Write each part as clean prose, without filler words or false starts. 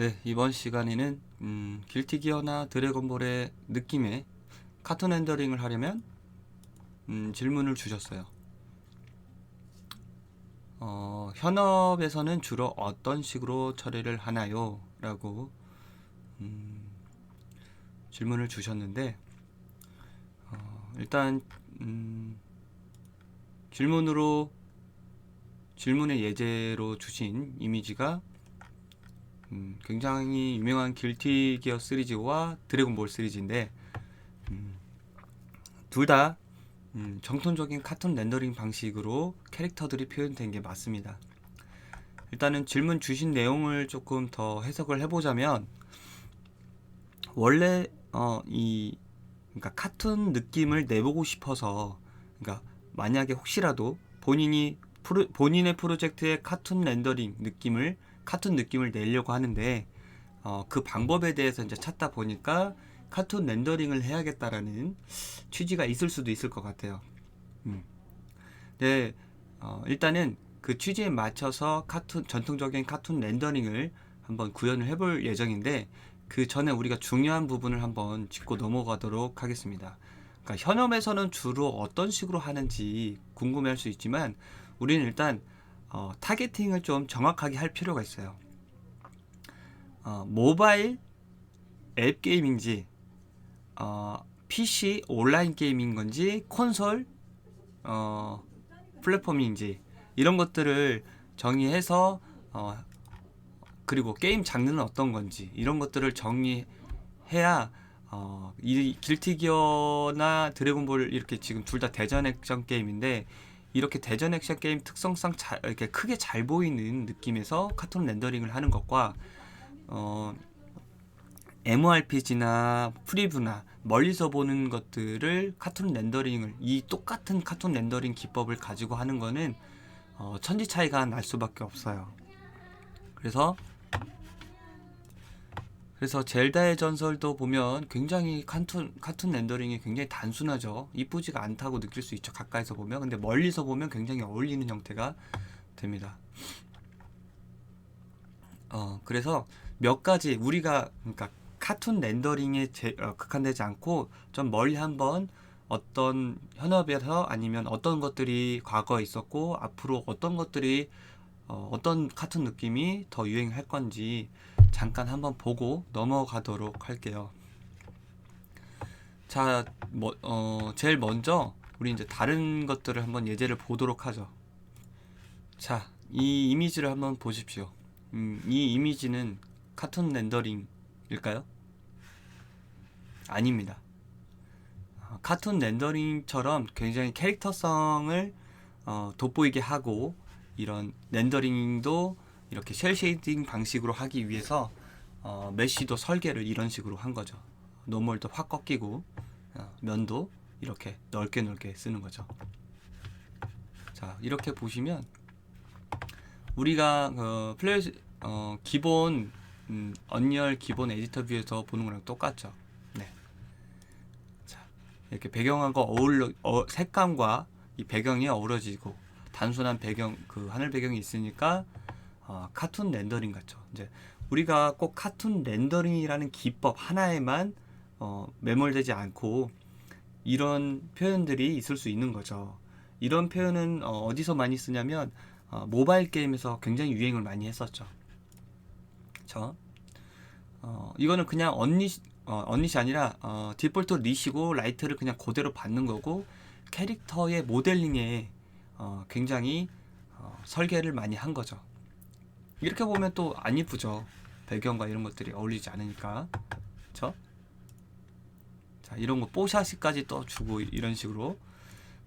네, 이번 시간에는 길티 기어나 드래곤볼의 느낌의 카툰 렌더링을 하려면 질문을 주셨어요. 현업에서는 주로 어떤 식으로 처리를 하나요? 라고 질문을 주셨는데 일단 질문의 예제로 주신 이미지가 굉장히 유명한 길티 기어 시리즈와 드래곤볼 시리즈인데 둘 다 정통적인 카툰 렌더링 방식으로 캐릭터들이 표현된 게 맞습니다. 일단은 질문 주신 내용을 조금 더 해석을 해보자면 원래 그러니까 카툰 느낌을 내보고 싶어서, 그러니까 만약에 혹시라도 본인의 프로젝트의 카툰 느낌을 내려고 하는데 그 방법에 대해서 이제 찾다 보니까 카툰 렌더링을 해야겠다라는 취지가 있을 수도 있을 것 같아요. 네, 일단은 그 취지에 맞춰서 전통적인 카툰 렌더링을 한번 구현을 해볼 예정인데, 그 전에 우리가 중요한 부분을 한번 짚고 넘어가도록 하겠습니다. 그러니까 현업에서는 주로 어떤 식으로 하는지 궁금해할 수 있지만, 우리는 일단 타겟팅을 좀 정확하게 할 필요가 있어요. 모바일 앱 게임인지, PC 온라인 게임인 건지, 콘솔 플랫폼인지, 이런 것들을 정의해서 그리고 게임 장르는 어떤 건지, 이런 것들을 정의해야 이 길티 기어나 드래곤볼, 이렇게 지금 둘 다 대전 액션 게임인데, 이렇게 대전 액션 게임 특성상 이렇게 크게 잘 보이는 느낌에서 카툰 렌더링을 하는 것과 MMORPG나 프리뷰나 멀리서 보는 것들을 이 똑같은 카툰 렌더링 기법을 가지고 하는 거는 천지 차이가 날 수밖에 없어요. 그래서 젤다의 전설도 보면 굉장히 카툰 렌더링이 굉장히 단순하죠. 이쁘지가 않다고 느낄 수 있죠, 가까이서 보면. 근데 멀리서 보면 굉장히 어울리는 형태가 됩니다. 그래서 몇 가지 우리가, 그러니까 카툰 렌더링에 극한되지 않고 좀 멀리 한번 어떤 현업에서 아니면 어떤 것들이 과거에 있었고 앞으로 어떤 카툰 느낌이 더 유행할 건지 잠깐 한번 보고 넘어가도록 할게요. 자, 제일 먼저 우리 이제 다른 것들을 한번 예제를 보도록 하죠. 자, 이 이미지를 한번 보십시오. 이 이미지는 카툰 렌더링일까요? 아닙니다. 카툰 렌더링처럼 굉장히 캐릭터성을 돋보이게 하고, 이런 렌더링도 이렇게 셀 쉐이딩 방식으로 하기 위해서 메쉬도 설계를 이런 식으로 한 거죠. 노멀도 확 꺾이고 면도 이렇게 넓게 쓰는 거죠. 자, 이렇게 보시면 우리가 기본 언리얼 기본 에디터 뷰에서 보는 거랑 똑같죠. 네. 자, 이렇게 배경하고 색감과 이 배경이 어우러지고, 단순한 그 하늘 배경이 있으니까 카툰 렌더링 같죠. 이제 우리가 꼭 카툰 렌더링이라는 기법 하나에만 매몰되지 않고 이런 표현들이 있을 수 있는 거죠. 이런 표현은 어디서 많이 쓰냐면 모바일 게임에서 굉장히 유행을 많이 했었죠. 그쵸? 이거는 그냥 언릿이 아니라 디폴트 릿이고, 라이트를 그냥 그대로 받는 거고, 캐릭터의 모델링에 굉장히 설계를 많이 한 거죠. 이렇게 보면 또 안 이쁘죠. 배경과 이런 것들이 어울리지 않으니까. 그쵸? 자, 이런 거 뽀샤시까지 또 주고 이런 식으로.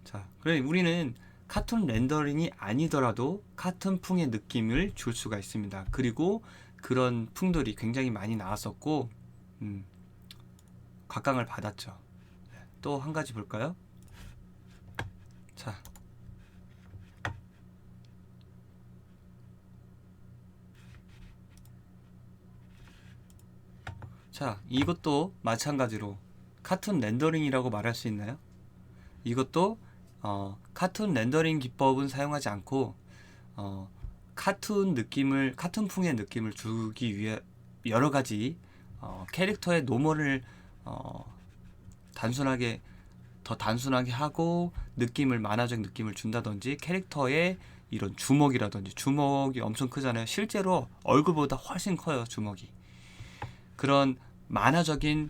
자, 그래 우리는 카툰 렌더링이 아니더라도 카툰풍의 느낌을 줄 수가 있습니다. 그리고 그런 풍들이 굉장히 많이 나왔었고 각광을 받았죠. 또 한 가지 볼까요? 자, 이것도 마찬가지로 카툰 렌더링이라고 말할 수 있나요? 이것도 카툰 렌더링 기법은 사용하지 않고 카툰풍의 느낌을 주기 여러 가지 캐릭터의 노멀을 단순하게 더 단순하게 하고 느낌을 만화적 느낌을 준다든지 캐릭터의 이런 주먹이라든지 주먹이 엄청 크잖아요. 실제로 얼굴보다 훨씬 커요 주먹이. 그런 만화적인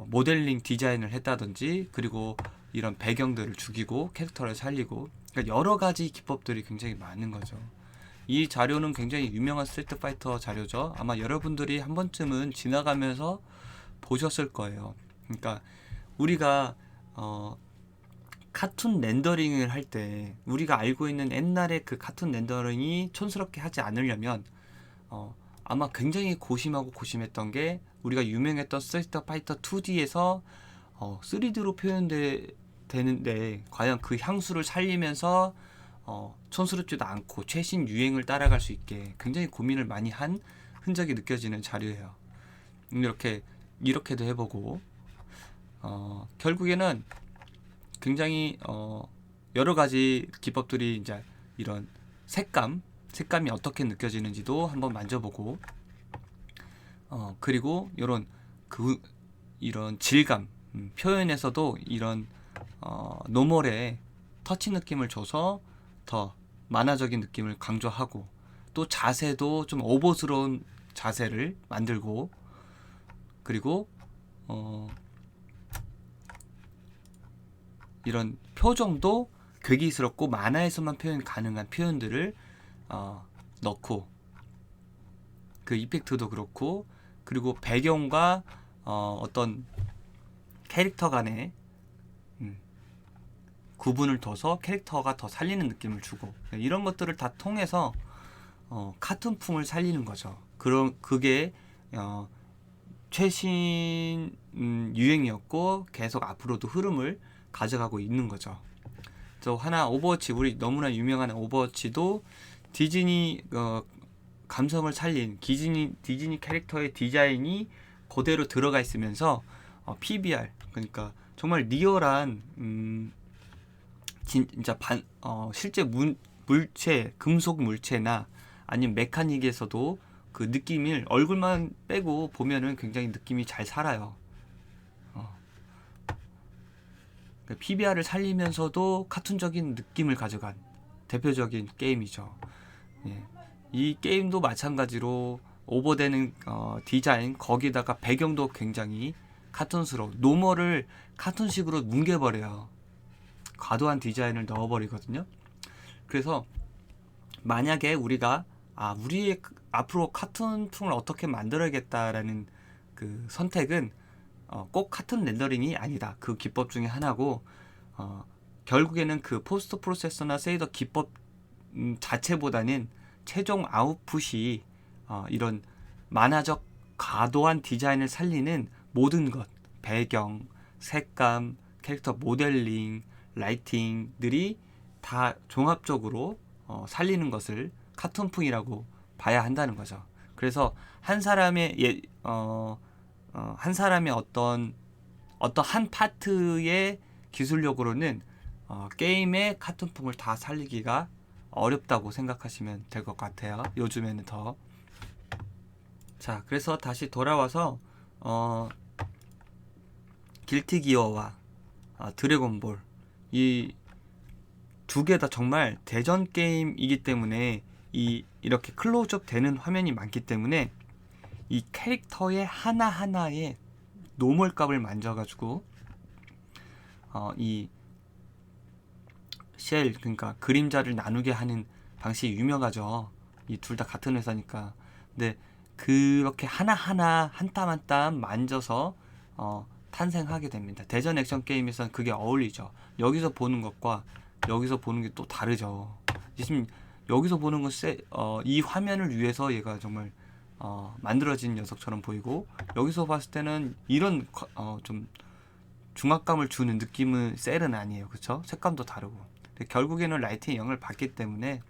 모델링 디자인을 했다든지 그리고 이런 배경들을 죽이고 캐릭터를 살리고 그러니까 여러 가지 기법들이 굉장히 많은 거죠. 이 자료는 굉장히 유명한 스트리트 파이터 자료죠. 아마 여러분들이 한 번쯤은 지나가면서 보셨을 거예요. 그러니까 우리가 카툰 렌더링을 할 때 우리가 알고 있는 옛날의 그 카툰 렌더링이 촌스럽게 하지 않으려면 아마 굉장히 고심했던 게 우리가 유명했던 스트리트 파이터 2D에서 3D로 표현되는데 과연 그 향수를 살리면서 촌스럽지도 않고 최신 유행을 따라갈 수 있게 굉장히 고민을 많이 한 흔적이 느껴지는 자료예요. 이렇게도 해보고 결국에는 굉장히 여러 가지 기법들이 이제 이런 색감이 어떻게 느껴지는지도 한번 만져보고 그리고 이런 질감 표현에서도 이런 노멀의 터치 느낌을 줘서 더 만화적인 느낌을 강조하고 또 자세도 좀 오버스러운 자세를 만들고 그리고 이런 표정도 괴기스럽고 만화에서만 표현 가능한 표현들을 넣고 그 이펙트도 그렇고 그리고 배경과 어떤 캐릭터 간의 구분을 둬서 캐릭터가 더 살리는 느낌을 주고 이런 것들을 다 통해서 카툰풍을 살리는 거죠. 그게 최신 유행이었고 계속 앞으로도 흐름을 가져가고 있는 거죠. 또 하나 오버워치 우리 너무나 유명한 오버워치도 디즈니 감성을 살린 디즈니 캐릭터의 디자인이 그대로 들어가 있으면서 PBR 그러니까 정말 리얼한 진짜 실제 물체 금속 물체나 아니면 메카닉에서도 그 느낌을 얼굴만 빼고 보면은 굉장히 느낌이 잘 살아요. 그러니까 PBR을 살리면서도 카툰적인 느낌을 가져간 대표적인 게임이죠. 예. 이 게임도 마찬가지로 오버되는 디자인 거기다가 배경도 굉장히 카툰스러워 노멀을 카툰식으로 뭉개버려요. 과도한 디자인을 넣어버리거든요. 그래서 만약에 우리가 우리의 앞으로 카툰풍을 어떻게 만들어야겠다라는 그 선택은 꼭 카툰 렌더링이 아니다. 그 기법 중에 하나고 결국에는 그 포스트 프로세서나 쉐이더 기법 자체보다는 최종 아웃풋이 이런 만화적 과도한 디자인을 살리는 모든 것 배경, 색감, 캐릭터 모델링, 라이팅들이 다 종합적으로 살리는 것을 카툰풍이라고 봐야 한다는 거죠. 그래서 한 사람의 어떤 한 파트의 기술력으로는 게임의 카툰풍을 다 살리기가 어렵다고 생각하시면 될 것 같아요. 요즘에는 더. 자, 그래서 다시 돌아와서 길티 기어와 드래곤볼 이 두 개 다 정말 대전 게임이기 때문에 이렇게 클로즈업 되는 화면이 많기 때문에 이 캐릭터의 하나하나의 노멀 값을 만져가지고 이 쉘 그러니까 그림자를 나누게 하는 방식이 유명하죠. 이 둘 다 같은 회사니까. 근데 그렇게 하나하나 한 땀 한 땀 만져서 탄생하게 됩니다. 대전 액션 게임에서는 그게 어울리죠. 여기서 보는 것과 여기서 보는 게 또 다르죠. 지금 여기서 보는 건 이 화면을 위해서 얘가 정말 만들어진 녀석처럼 보이고 여기서 봤을 때는 이런 좀 중압감을 주는 느낌은 셀은 아니에요. 그쵸? 색감도 다르고. 근데 결국에는 라이팅 영향을 받기 때문에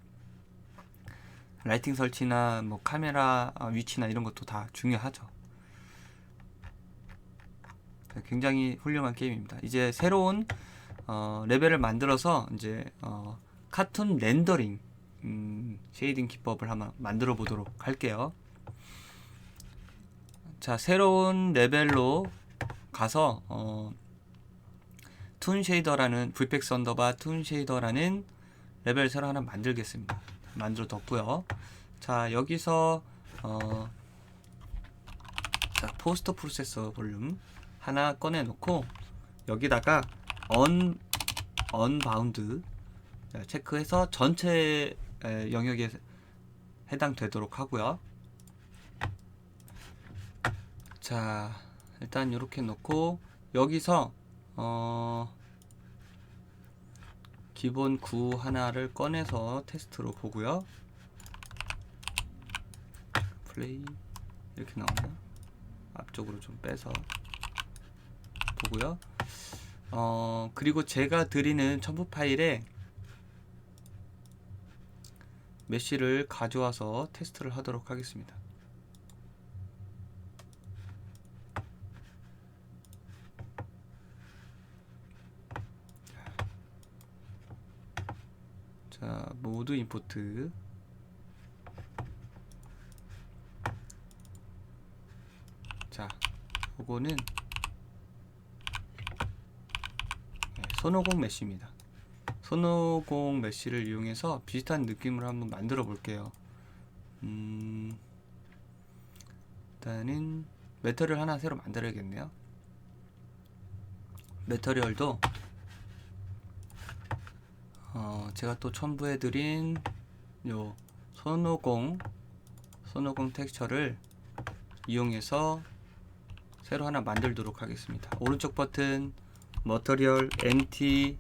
라이팅 설치나 뭐 카메라 위치나 이런 것도 다 중요하죠. 굉장히 훌륭한 게임입니다. 이제 새로운 레벨을 만들어서 이제 카툰 렌더링 쉐이딩 기법을 한번 만들어 보도록 할게요. 자, 새로운 레벨로 가서 툰 쉐이더라는 VPX 언더바 툰 쉐이더라는 레벨 새로 하나 만들겠습니다. 만들어 뒀고요. 자, 여기서 자, 포스트 프로세서 볼륨 하나 꺼내 놓고 여기다가 언바운드 체크해서 전체 영역에 해당되도록 하고요. 자, 일단 이렇게 놓고 여기서 기본 구 하나를 꺼내서 테스트로 보고요. 플레이 이렇게 나오네요. 앞쪽으로 좀 빼서 보고요. 그리고 제가 드리는 첨부 파일에 메쉬를 가져와서 테스트를 하도록 하겠습니다. 자, 모드 임포트. 자, 요거는 손오공 메쉬입니다. 손오공 메쉬를 이용해서 비슷한 느낌으로 한번 만들어 볼게요. 일단은 매터리얼 하나 새로 만들어야겠네요. 매터리얼도 제가 또 첨부해드린 요 손오공 텍스처를 이용해서 새로 하나 만들도록 하겠습니다. 오른쪽 버튼 머터리얼 MT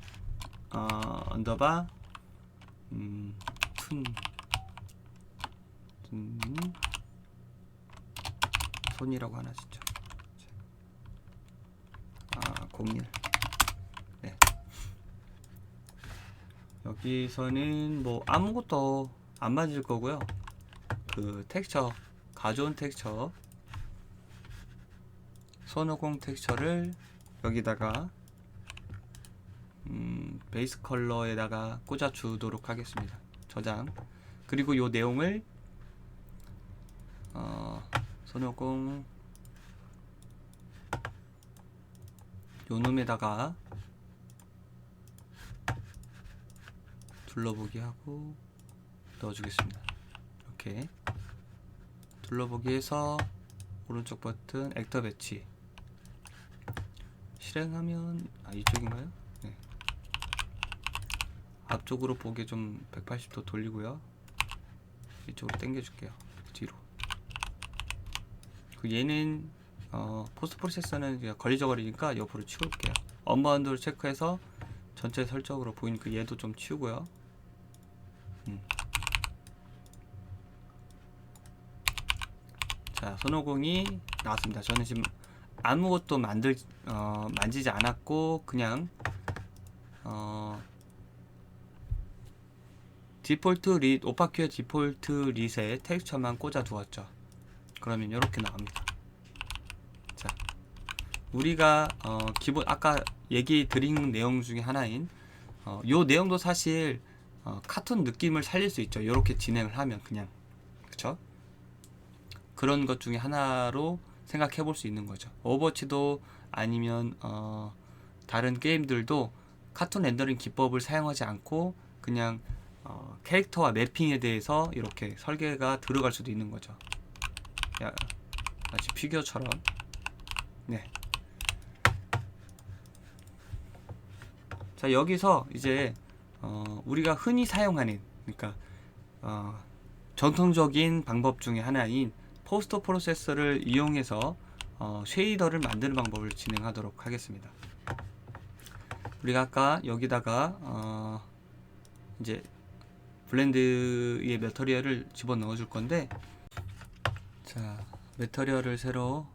언더바 툰 손이라고 하나 진짜 01. 네. 여기서는 뭐 아무것도 안 만질 거고요. 그 텍스처 가져온 텍스처 손오공 텍스처를 여기다가 베이스 컬러에다가 꽂아 주도록 하겠습니다. 저장. 그리고 요 내용을 손오공 요 놈에다가 둘러보기 하고 넣어주겠습니다. 이렇게 둘러보기 해서 오른쪽 버튼 액터 배치 실행하면 이쪽인가요? 네. 앞쪽으로 보게 좀 180도 돌리고요. 이쪽으로 당겨줄게요. 뒤로. 그 얘는 포스트 프로세서는 걸리적거리니까 옆으로 치울게요. 언바운드를 체크해서 전체 설정으로 보이는 그 얘도 좀 치우고요. 자, 손오공이 나왔습니다. 저는 지금 아무것도 만지지 않았고 그냥 디폴트 릿 오파큐어 디폴트 릿에 텍스처만 꽂아 두었죠. 그러면 이렇게 나옵니다. 자, 우리가 기본 아까 얘기 드린 내용 중에 하나인 요 내용도 사실 카툰 느낌을 살릴 수 있죠. 이렇게 진행을 하면 그냥 그쵸? 그런 것 중에 하나로 생각해 볼 수 있는 거죠. 오버워치도 아니면 다른 게임들도 카툰 렌더링 기법을 사용하지 않고 그냥 캐릭터와 매핑에 대해서 이렇게 설계가 들어갈 수도 있는 거죠. 마치 피규어처럼. 네. 자, 여기서 이제 우리가 흔히 사용하는 그러니까 전통적인 방법 중에 하나인 포스트 프로세서를 이용해서 쉐이더를 만드는 방법을 진행하도록 하겠습니다. 우리가 아까 여기다가 이제 블렌드의 매터리얼을 집어넣어 줄 건데, 자, 매터리얼을 새로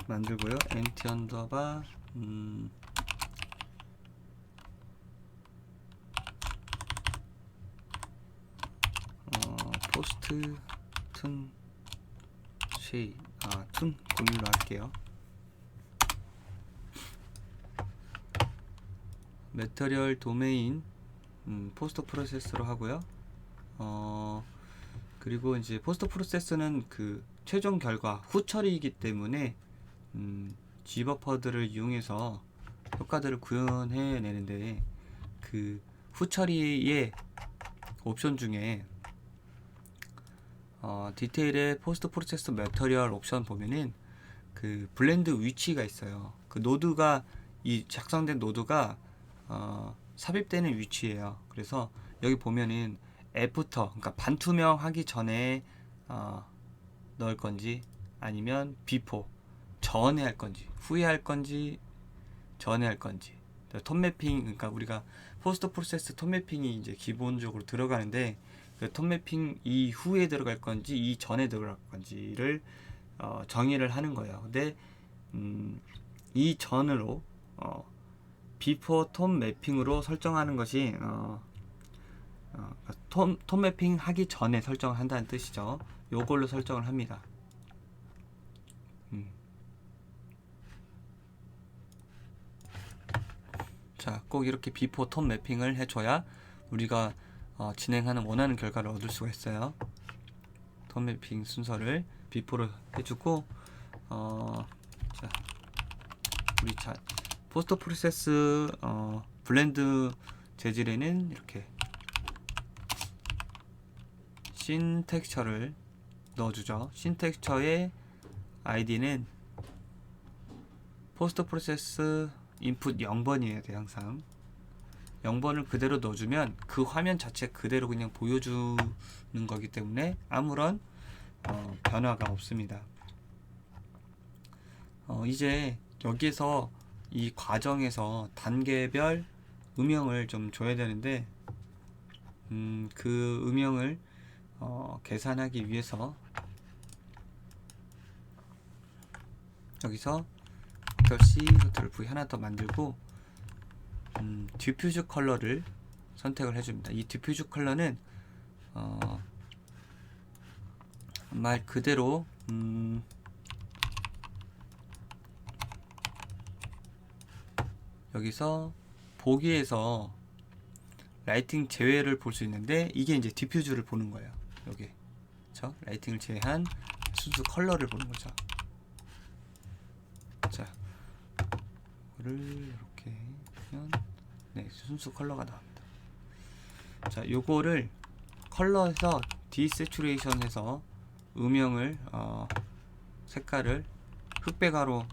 만들고요. MT 언더바 포스트 툰 쉐이 툰 01로 할게요. 매터리얼 도메인 포스트 프로세스로 하고요. 그리고 이제 포스트 프로세스는 그 최종 결과 후 처리이기 때문에 Gbuffer들을 이용해서 효과들을 구현해내는데, 그 후 처리의 옵션 중에 디테일의 포스트 프로세스 매터리얼 옵션 보면은 그 블렌드 위치가 있어요. 그 노드가, 이 작성된 노드가 삽입되는 위치예요. 그래서 여기 보면은 애프터, 그러니까 반투명하기 전에 넣을 건지, 아니면 비포, 전에 할 건지, 후에 할 건지, 전에 할 건지. 톤 매핑, 그러니까 우리가 포스트 프로세스 톤 매핑이 이제 기본적으로 들어가는데, 그 톤 매핑 이후에 들어갈 건지 이전에 들어갈 건지를 정의를 하는 거예요. 근데 이전으로 비포 톤 매핑으로 설정하는 것이 톤 매핑 하기 전에 설정을 한다는 뜻이죠. 요걸로 설정을 합니다. 자, 꼭 이렇게 비포 톤 매핑을 해줘야 우리가 진행하는 원하는 결과를 얻을 수가 있어요. 톤 매핑 순서를 비포로 해주고, 자, 우리 포스트 프로세스 블렌드 재질에는 이렇게 씬 텍스처를 넣어주죠. 씬 텍스처의 아이디는 포스트 프로세스 인풋 0번이어야 돼. 항상 0번을 그대로 넣어주면 그 화면 자체 그대로 그냥 보여주는 거기 때문에 아무런 변화가 없습니다. 이제 여기에서 이 과정에서 단계별 음영을 좀 줘야 되는데, 그 음영을 계산하기 위해서 여기서 C, 컨트롤 V 하나 더 만들고 디퓨즈 컬러를 선택을 해줍니다. 이 디퓨즈 컬러는 말 그대로 여기서 보기에서 라이팅 제외를 볼 수 있는데, 이게 이제 디퓨즈를 보는 거예요. 여기 그쵸? 라이팅을 제외한 순수 컬러를 보는 거죠. 자, 이거를 이렇게 하면 네, 순수 컬러가 나옵니다. 자, 요거를 컬러에서 디세츄레이션 해서 음영을 색깔을 흑백화로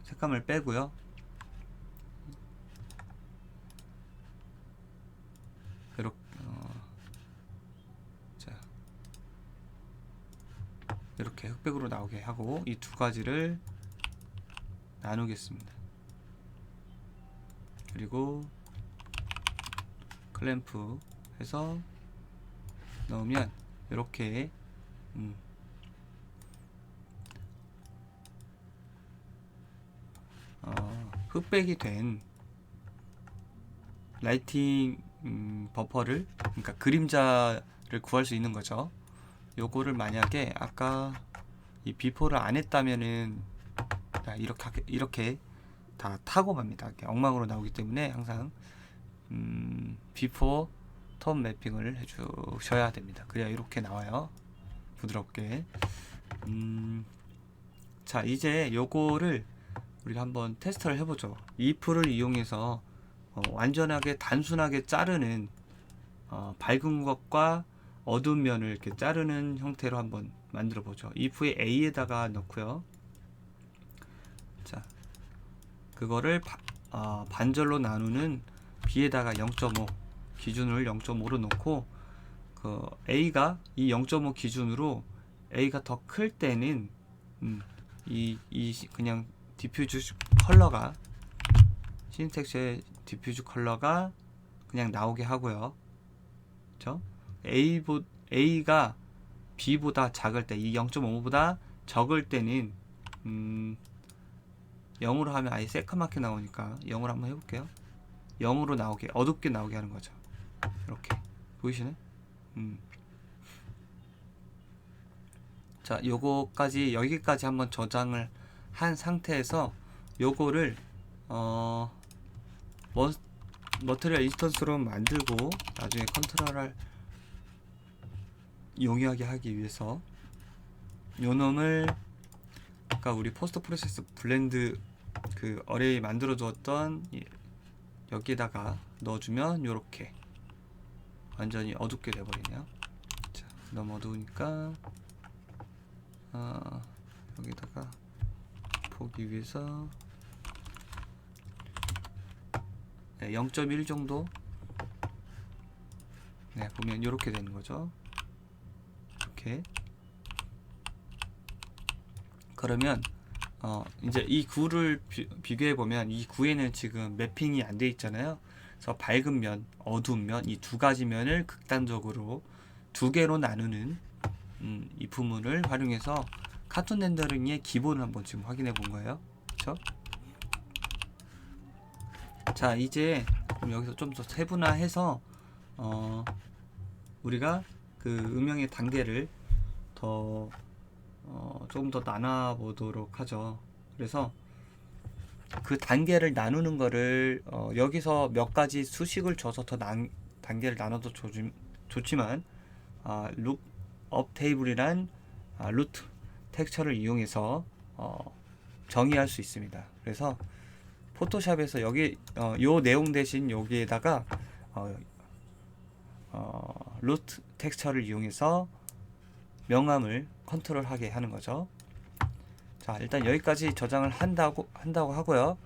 색감을 빼고요. 이렇게 자, 이렇게 흑백으로 나오게 하고, 이 두 가지를 나누겠습니다. 그리고 클램프 해서 넣으면 이렇게 흑백이 된 라이팅 버퍼를, 그러니까 그림자를 구할 수 있는 거죠. 요거를 만약에 아까 이 비포를 안 했다면은 이렇게 다 타고 갑니다. 이렇게 엉망으로 나오기 때문에 항상 비포 톤 매핑을 해주셔야 됩니다. 그래야 이렇게 나와요. 부드럽게. 자, 이제 요거를 우리가 한번 테스트를 해보죠. if를 이용해서 완전하게 단순하게 자르는 밝은 것과 어두운 면을 이렇게 자르는 형태로 한번 만들어 보죠. if의 a에다가 넣고요. 자, 그거를 반절로 나누는 b에다가 0.5 기준을 0.5로 놓고, 그 a가 이 0.5 기준으로 a가 더 클 때는 이 그냥 디퓨즈 컬러가, 신텍스의 디퓨즈 컬러가 그냥 나오게 하고요. 그쵸? A가 B보다 작을 때, 이 0.5보다 적을 때는 0으로 하면 아예 새까맣게 나오니까 0으로 한번 해볼게요. 0으로 나오게, 어둡게 나오게 하는 거죠. 이렇게 보이시네? 자, 요거까지, 여기까지 한번 저장을 한 상태에서 요거를 머티리얼 인스턴스로 만들고, 나중에 컨트롤 R 용이하게 하기 위해서 요 놈을 아까 우리 포스트 프로세스 블렌드 그 어레이 만들어 두었던 여기에다가 넣어주면 요렇게 완전히 어둡게 돼버리네요. 자, 너무 어두우니까 여기다가 보기 위해서 0.1 정도 보면 이렇게 되는 거죠. 이렇게. 그러면 이제 이 구를 비교해 보면 이 구에는 지금 매핑이 안 돼 있잖아요. 그래서 밝은 면, 어두운 면, 이 두 가지 면을 극단적으로 두 개로 나누는 이 부분을 활용해서 카툰 렌더링의 기본을 한번 지금 확인해 본 거예요. 그렇죠? 자, 이제 그럼 여기서 좀 더 세분화해서 우리가 그 음영의 단계를 더 조금 더 나눠 보도록 하죠. 그래서 그 단계를 나누는 거를 여기서 몇 가지 수식을 줘서 더 단계를 나눠도 좋지만 룩업 테이블이란 루트 텍스처를 이용해서 정의할 수 있습니다. 그래서 포토샵에서 여기 요 내용 대신 여기에다가 루트 텍스처를 이용해서 명암을 컨트롤하게 하는 거죠. 자, 일단 여기까지 저장을 한다고 하고요.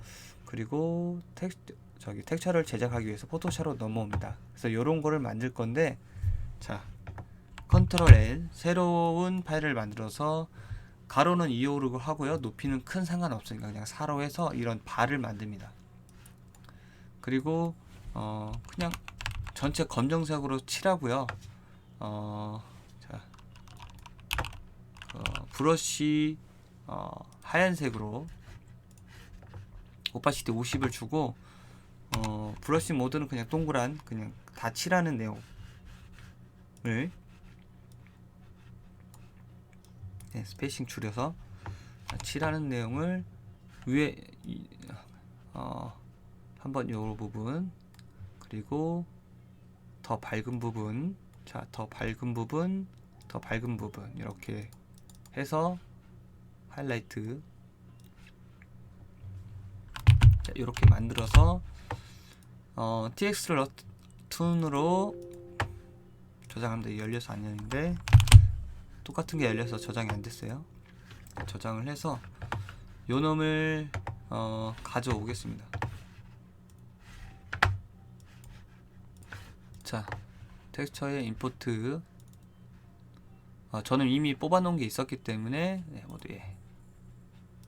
그리고 텍스처를 제작하기 위해서 포토샵으로 넘어옵니다. 그래서 요런 거를 만들 건데, 자, 컨트롤 N 새로운 파일을 만들어서 가로는 2호로 하고요. 높이는 큰 상관없으니까 그냥 4로 해서 이런 바를 만듭니다. 그리고 그냥 전체 검정색으로 칠하고요. 자, 브러쉬 하얀색으로 오파시티 50을 주고 브러쉬 모드는 그냥 동그란 그냥 다 칠하는 내용을 스페이싱 줄여서 칠하는 내용을 위에 한번 요 부분 그리고 더 밝은 부분 더 밝은 부분 이렇게 해서 하이라이트 이렇게 만들어서 TX 러툰으로 저장합니다. 열려서 안 열리는데 똑같은 게 열려서 저장이 안 됐어요. 저장을 해서 요 놈을 가져오겠습니다. 자, 텍스처의 임포트 저는 이미 뽑아 놓은 게 있었기 때문에 모두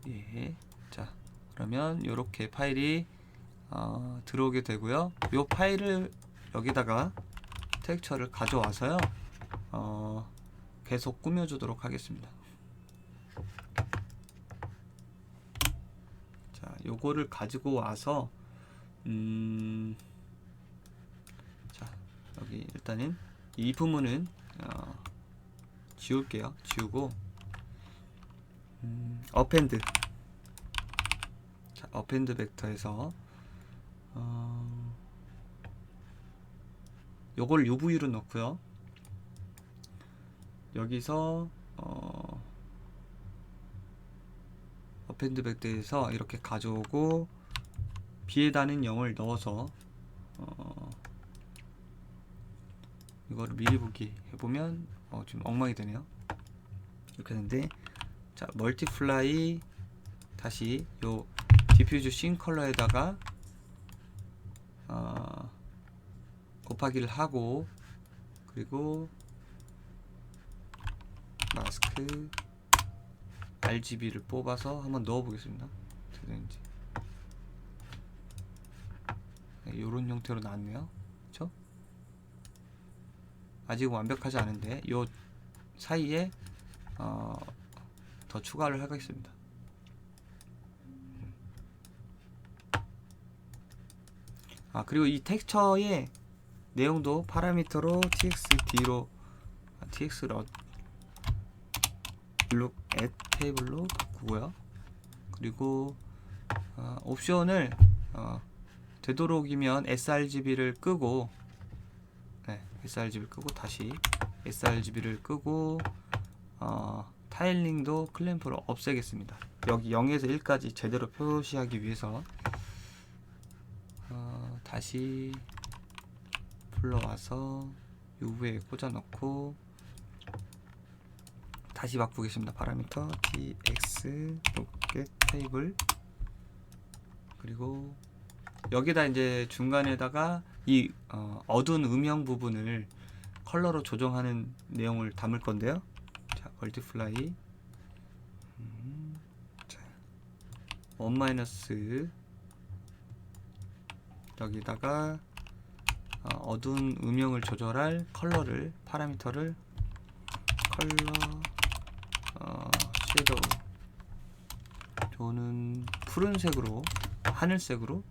예. 자, 그러면 요렇게 파일이 들어오게 되고요. 요 파일을 여기다가 텍스처를 가져와서요 계속 꾸며주도록 하겠습니다. 자, 요거를 가지고 와서 자, 여기 일단은 이 부분은 지울게요. 지우고 어펜드 자, 어펜드 벡터에서 요걸 UV로 넣고요. 여기서 어펜드 벡터에서 이렇게 가져오고 B에다는 0을 넣어서 이거를 미리 보기 해보면 지금 엉망이 되네요. 이렇게 되는데, 자, 멀티플라이 다시 요 디퓨즈 씬 컬러에다가 곱하기를 하고 그리고 마스크 RGB를 뽑아서 한번 넣어 보겠습니다. 어떻게 되는지. 네, 요런 형태로 나왔네요. 그쵸? 아직 완벽하지 않은데 요 사이에 더 추가를 하겠습니다. 그리고 이 텍스처의 내용도 파라미터로 txd로 tx look at 테이블로 바꾸고요. 그리고 옵션을 되도록이면 sRGB를 끄고 sRGB를 끄고 다시 sRGB를 끄고 타일링도 클램프로 없애겠습니다. 여기 0에서 1까지 제대로 표시하기 위해서 다시 불러와서 UV에 꽂아 넣고 다시 바꾸겠습니다. 파라미터 tx 로켓 테이블, 그리고 여기다 이제 중간에다가 이 어두운 음영 부분을 컬러로 조정하는 내용을 담을 건데요. 자, 멀티플라이 자, 1- 여기다가 어두운 음영을 조절할 컬러를 파라미터를 컬러 섀도우, 저는 푸른색으로 하늘색으로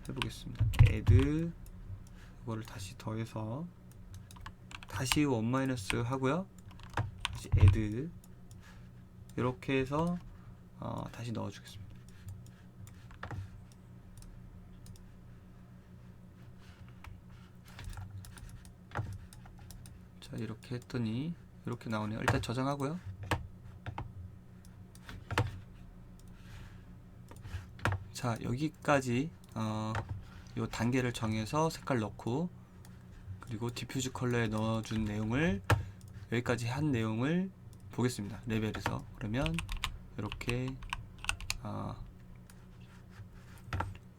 해보겠습니다. add, 이거를 다시 더해서 다시 1- 하고요. 다시 add, 이렇게 해서 다시 넣어주겠습니다. 자, 이렇게 했더니 이렇게 나오네요. 일단 저장하고요. 자, 여기까지 요 단계를 정해서 색깔 넣고, 그리고 디퓨즈 컬러에 넣어준 내용을, 여기까지 한 내용을 보겠습니다. 레벨에서. 그러면 이렇게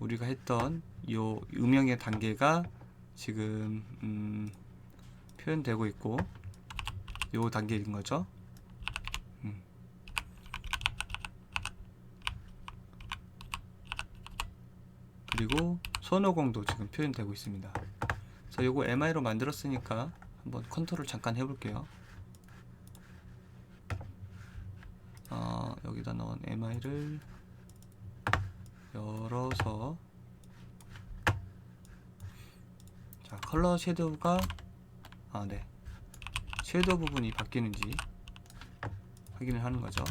우리가 했던 요 음영의 단계가 지금 표현되고 있고, 요 단계인 거죠. 그리고 손오공도 지금 표현되고 있습니다. 그래서 요거 MI로 만들었으니까 한번 컨트롤 잠깐 해볼게요. 여기다 넣은 MI를 열어서, 자, 컬러 섀도우가 네, 섀도우 부분이 바뀌는지 확인을 하는 거죠.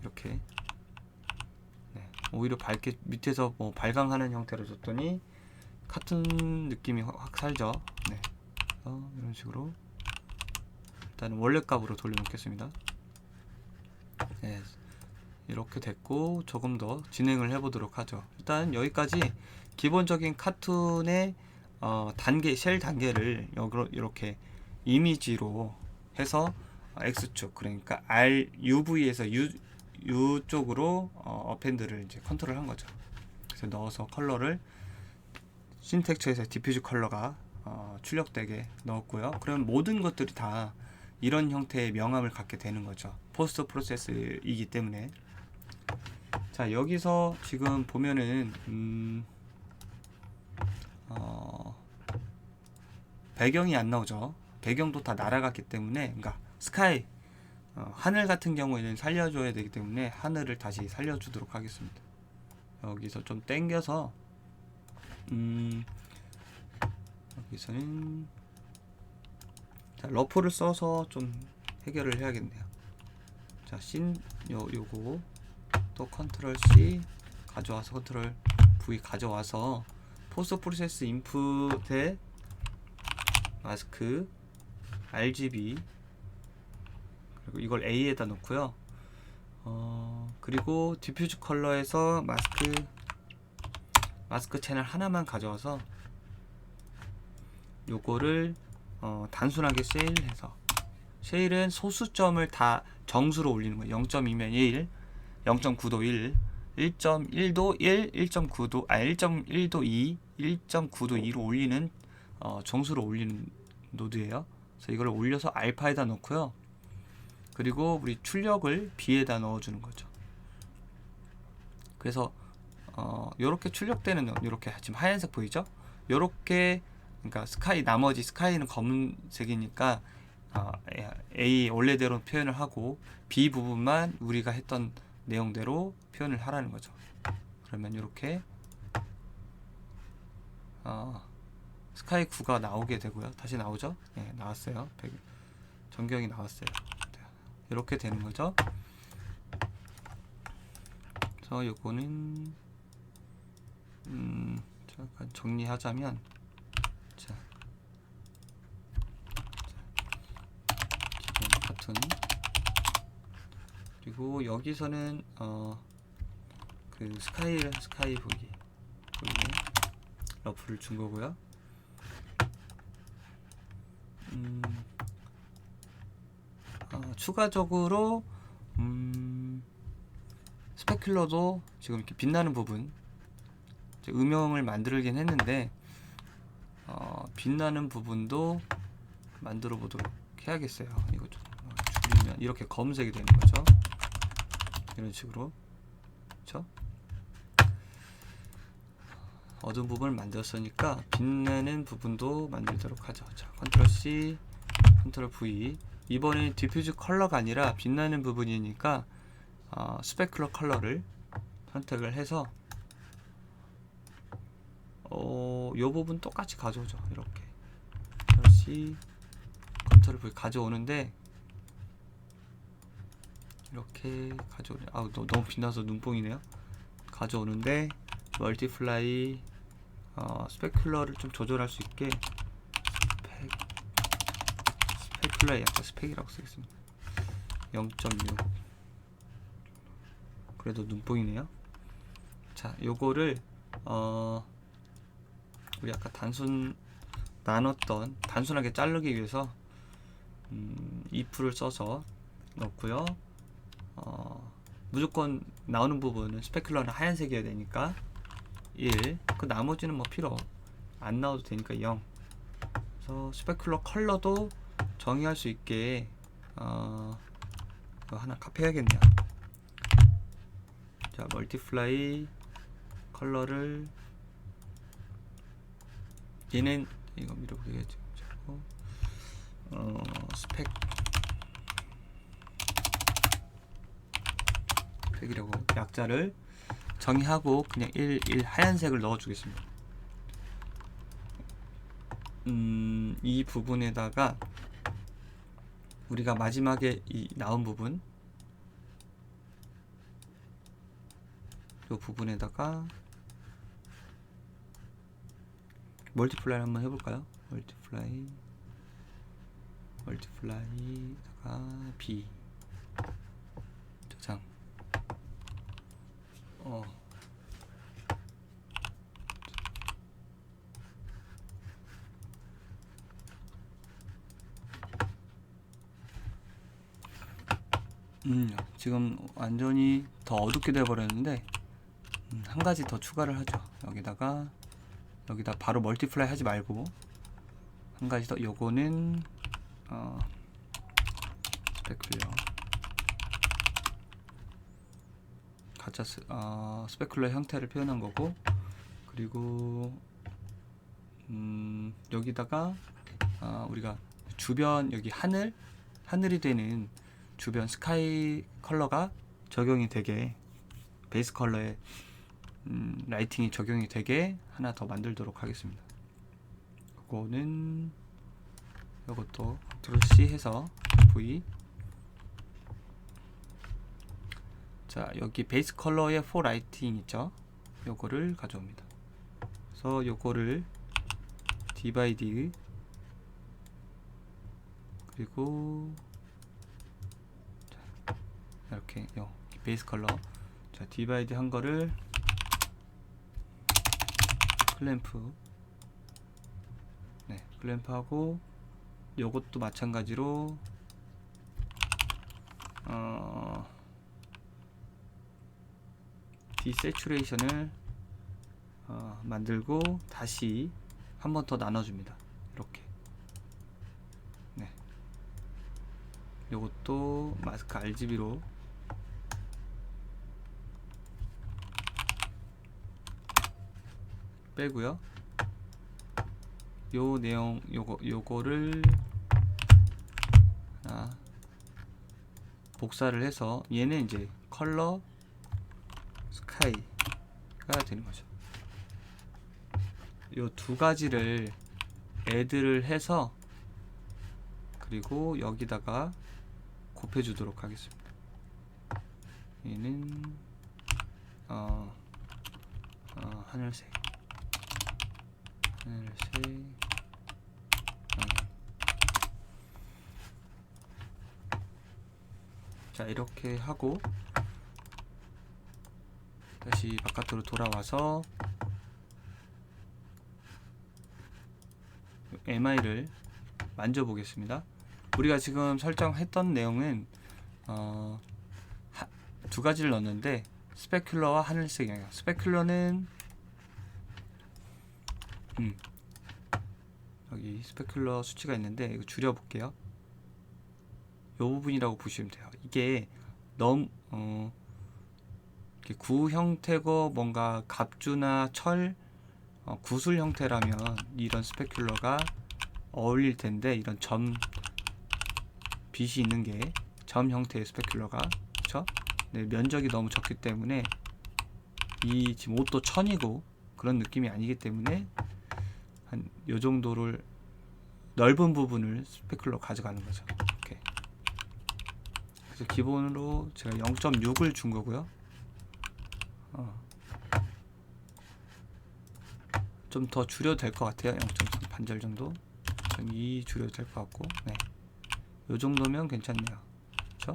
이렇게 오히려 밝게 밑에서 뭐 발광하는 형태로 줬더니 카툰 느낌이 확 살죠. 네. 이런 식으로 일단 원래 값으로 돌려놓겠습니다. 네. 이렇게 됐고, 조금 더 진행을 해보도록 하죠. 일단 여기까지 기본적인 카툰의 단계, 쉘 단계를 이렇게 이미지로 해서 X축, 그러니까 UV에서 U 쪽으로 어펜드를 이제 컨트롤 한 거죠. 그래서 넣어서 컬러를 신텍처에서 디퓨즈 컬러가 출력되게 넣었고요. 그럼 모든 것들이 다 이런 형태의 명암을 갖게 되는 거죠. 포스트 프로세스이기 때문에. 자, 여기서 지금 보면은 배경이 안 나오죠. 배경도 다 날아갔기 때문에, 그러니까 스카이, 하늘 같은 경우에는 살려줘야 되기 때문에 하늘을 다시 살려주도록 하겠습니다. 여기서 좀 땡겨서 여기서는 자, 러프를 써서 좀 해결을 해야겠네요. 자, 요거 또 컨트롤 C 가져와서 컨트롤 V 가져와서 포스트 프로세스 인풋에 마스크 RGB, 그리고 이걸 A에다 놓고요. 그리고 디퓨즈 컬러에서 마스크 채널 하나만 가져와서 요거를 단순하게 쉐일해서, 쉐일은 소수점을 다 정수로 올리는 거예요. 0.2면 1, 0.9도 1, 1.1도 1, 1.9도 1.1도 2, 1.9도 2로 올리는 정수로 올리는 노드예요. 그래서 이걸 올려서 알파에다 넣고요. 그리고 우리 출력을 B에다 넣어주는 거죠. 그래서 요렇게 출력되는, 요렇게 지금 하얀색 보이죠? 요렇게, 그러니까 나머지 스카이는 검은색이니까 A 원래대로 표현을 하고 B 부분만 우리가 했던 내용대로 표현을 하라는 거죠. 그러면 이렇게 스카이 9가 나오게 되고요. 다시 나오죠? 네, 나왔어요. 전경이 나왔어요. 이렇게 되는 거죠. 그래서 요거는 잠깐 정리하자면, 자, 버튼, 그리고 여기서는 그 스카이 보기 러프를 준 거고요. 추가적으로 스페큘러도 지금 이렇게 빛나는 부분 음영을 만들긴 했는데 빛나는 부분도 만들어 보도록 해야겠어요. 이거 좀 줄이면 이렇게 검은색이 되는 거죠. 이런 식으로. 그렇죠? 어두운 부분을 만들었으니까 빛나는 부분도 만들도록 하죠. 자, 컨트롤 C, 컨트롤 V. 이번에 디퓨즈 컬러가 아니라 빛나는 부분이니까 스페큘러 컬러를 선택을 해서 이 부분 똑같이 가져오죠. 이렇게 컨트롤 C, 컨트롤 V 가져오는데 이렇게 가져오네. 너무 빛나서 눈뽕이네요. 가져오는데 멀티플라이 스페큘러를 좀 조절할 수 있게 스페큘러에 약간 스펙이라고 쓰겠습니다. 0.6 그래도 눈뽕이네요. 자, 요거를 우리 아까 단순하게 자르기 위해서 if를 써서 넣고요. 무조건 나오는 부분은 스페큘러는 하얀색이어야 되니까 1, 그 나머지는 뭐 필요 안 나와도 되니까 0. 그래서 스페큘러 컬러도 정의할 수 있게 이거 하나 카피해야겠네요. 자, 멀티플라이 컬러를 얘는 이거 밀어보겠죠. 스펙이라고 약자를 정의하고 그냥 1 하얀색을 넣어주겠습니다. 이 부분에다가 우리가 마지막에 이 나온 부분, 이 부분에다가 멀티플라이 한번 해볼까요? 멀티플라이다가 B 저장. 지금 완전히 더 어둡게 되어 버렸는데 한 가지 더 추가를 하죠. 여기다 바로 멀티플라이 하지 말고 한 가지 더. 요거는 스페큘러 가짜 스페큘러 형태를 표현한 거고, 그리고 여기다가 우리가 주변 여기 하늘이 되는 주변 스카이 컬러가 적용이 되게, 베이스 컬러에 라이팅이 적용이 되게 하나 더 만들도록 하겠습니다. 이거는 이것도 컨트롤 C 해서 V. 자, 여기 베이스 컬러에 for 라이팅 있죠? 요거를 가져옵니다. 그래서 요거를 디바이드, 그리고 이렇게 베이스 컬러, 자, 디바이드 한 거를 클램프, 네, 클램프하고 요것도 마찬가지로 디세츄레이션을 만들고 다시 한 번 더 나눠줍니다. 이렇게. 네. 요것도 마스크 RGB로 빼고요. 요 내용 요거를 하나 복사를 해서 얘는 이제 컬러 스카이가 되는 거죠. 요 두 가지를 애드를 해서 그리고 여기다가 곱해 주도록 하겠습니다. 얘는 하늘색 자, 이렇게 하고 다시 바깥으로 돌아와서 MI를 만져보겠습니다. 우리가 지금 설정했던 내용은 두 가지를 넣었는데 스페큘러와 하늘색 영역. 스페큘러는 여기 스페큘러 수치가 있는데 이거 줄여볼게요. 이 부분이라고 보시면 돼요. 이게 너무 이렇게 구 형태고 뭔가 갑주나 철 구슬 형태라면 이런 스페큘러가 어울릴 텐데, 이런 점 빛이 있는 게 점 형태의 스페큘러가, 그쵸? 네, 면적이 너무 적기 때문에 이 지금 옷도 천이고 그런 느낌이 아니기 때문에 한 요 정도를 넓은 부분을 스페큘러 가져가는 거죠. 이렇게. 그래서 기본으로 제가 0.6을 준 거고요. 좀 더 줄여도 될 것 같아요. 0.3 반절 정도. 0.2 줄여도 될 것 같고, 네, 요 정도면 괜찮네요. 그렇죠?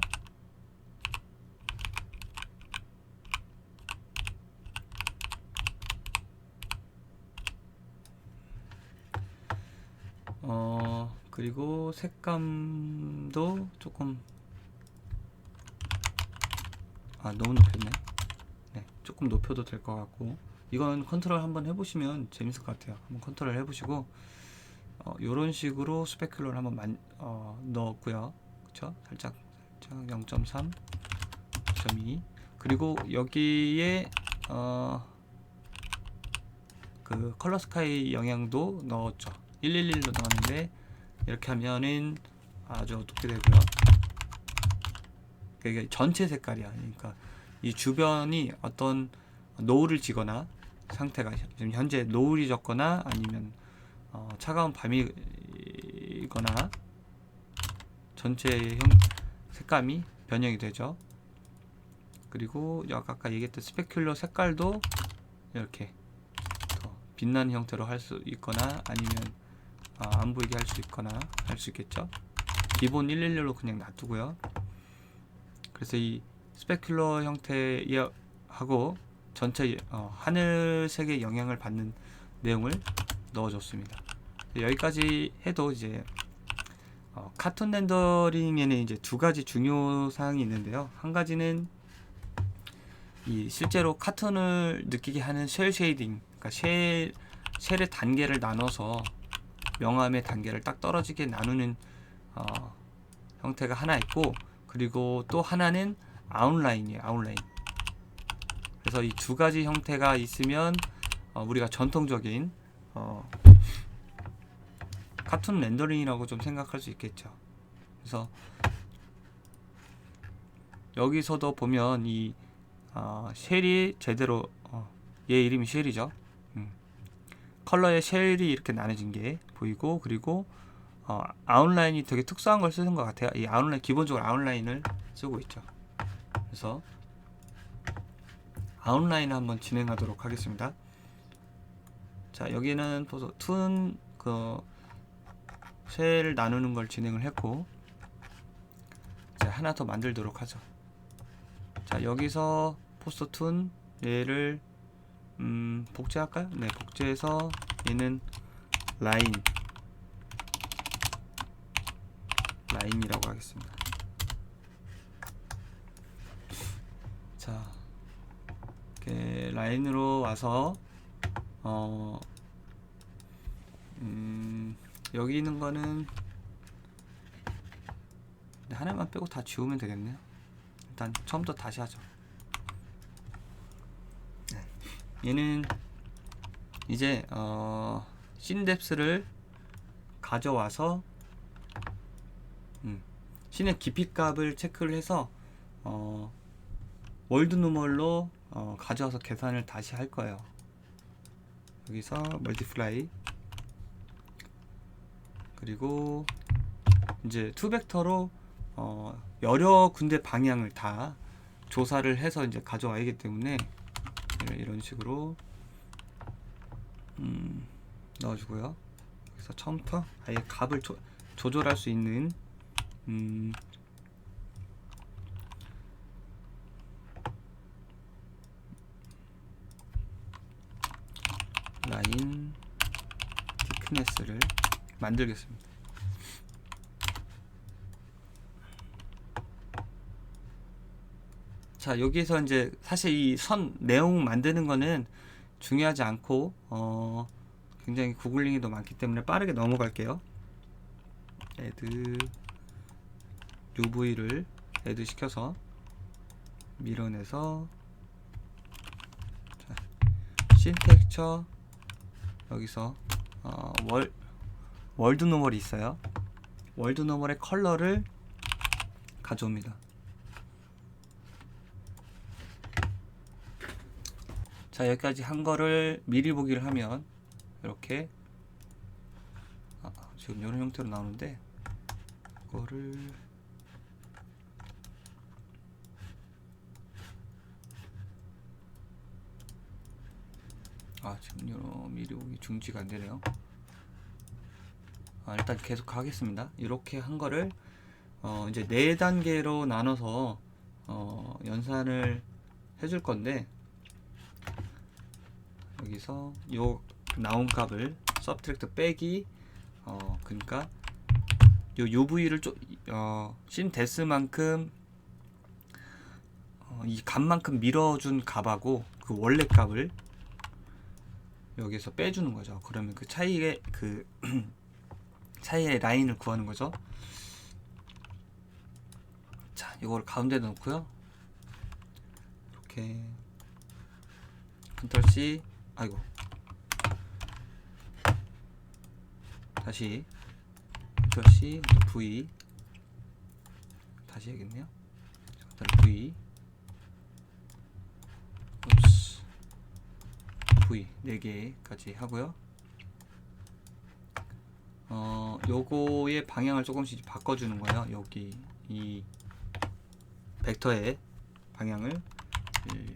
그리고 색감도 조금 너무 높였네. 네, 조금 높여도 될 것 같고, 이건 컨트롤 한번 해보시면 재밌을 것 같아요. 한번 컨트롤 해보시고 요런 식으로 스페큘러를 한번 넣었고요. 그쵸? 살짝 0.3, 0.2. 그리고 여기에 그 컬러 스카이 영향도 넣었죠. 111로 넣었는데 이렇게 하면은 아주 어둡게 되고요. 이게 전체 색깔이야. 그러니까 이 주변이 어떤 노을을 지거나 상태가 지금 현재 노을이 졌거나 아니면 차가운 밤이거나 전체 색감이 변형이 되죠. 그리고 아까 얘기했던 스페큘러 색깔도 이렇게 더 빛나는 형태로 할 수 있거나 아니면 안 보이게 할 수 있거나 할 수 있겠죠. 기본 111로 그냥 놔두고요. 그래서 이 스페큘러 형태하고 전체 하늘색의 영향을 받는 내용을 넣어줬습니다. 여기까지 해도 이제 카툰 렌더링에는 이제 두 가지 중요 사항이 있는데요. 한 가지는 이 실제로 카툰을 느끼게 하는 쉘 쉐이딩, 그러니까 쉘의 단계를 나눠서 명암의 단계를 딱 떨어지게 나누는 형태가 하나 있고, 그리고 또 하나는 아웃라인이에요. 아웃라인. 그래서 이 두 가지 형태가 있으면 우리가 전통적인 카툰 렌더링이라고 좀 생각할 수 있겠죠. 그래서 여기서도 보면 이 쉘이 제대로 얘 이름이 쉘이죠. 컬러의 쉘이 이렇게 나눠진 게 보이고, 그리고 아웃라인이 되게 특수한 걸 쓰는 것 같아요. 이 아웃라인, 기본적으로 아웃라인을 쓰고 있죠. 그래서 아웃라인을 한번 진행하도록 하겠습니다. 자, 여기는 툰 쉘을 나누는 걸 진행을 했고, 이제 하나 더 만들도록 하죠. 자, 여기서 포스터 툰 얘를 복제할까요? 네, 복제해서 얘는 라인이라고 하겠습니다. 자, 이렇게 라인으로 와서 여기 있는 거는 하나만 빼고 다 지우면 되겠네요. 일단 처음부터 다시 하죠. 얘는 이제 씬뎁스를 가져와서 씬의 깊이 값을 체크를 해서 월드 누멀로 가져와서 계산을 다시 할 거예요. 여기서 멀티플라이, 그리고 이제 투벡터로 여러 군데 방향을 다 조사를 해서 이제 가져와야기 때문에 이런 식으로 넣어주고요. 그래서 처음부터 아예 값을 조절할 수 있는 스무스니스를 만들겠습니다. 자, 여기서 이제 사실 이 선 내용 만드는 거는 중요하지 않고 굉장히 구글링이 더 많기 때문에 빠르게 넘어갈게요. 애드 UV를 애드 시켜서 밀어내서, 자, 씬 텍스처 여기서 월드 노멀이 있어요. 월드 노멀의 컬러를 가져옵니다. 자, 여기까지 한 거를 미리 보기를 하면 이렇게 지금 이런 형태로 나오는데, 이거를 지금 요 미리 보기 중지가 안 되네요. 일단 계속 하겠습니다. 이렇게 한 거를 이제 4단계로 나눠서 연산을 해줄 건데, 여기서 요 나온 값을 서브트랙트 빼기, 그러니까 요 UV를 씬 데스만큼 이 값만큼 밀어준 값하고 그 원래 값을 여기서 빼주는 거죠. 그러면 그 차이의 차이의 라인을 구하는 거죠. 자, 이걸 가운데 넣고요. 이렇게 컨트롤 C, 아이고, 다시 컨트롤 C, 컨트롤 V, 다시 해야겠네요. 컨트롤 V, V 4개까지 하고요. 요거의 방향을 조금씩 바꿔주는 거예요. 여기 이 벡터의 방향을 1,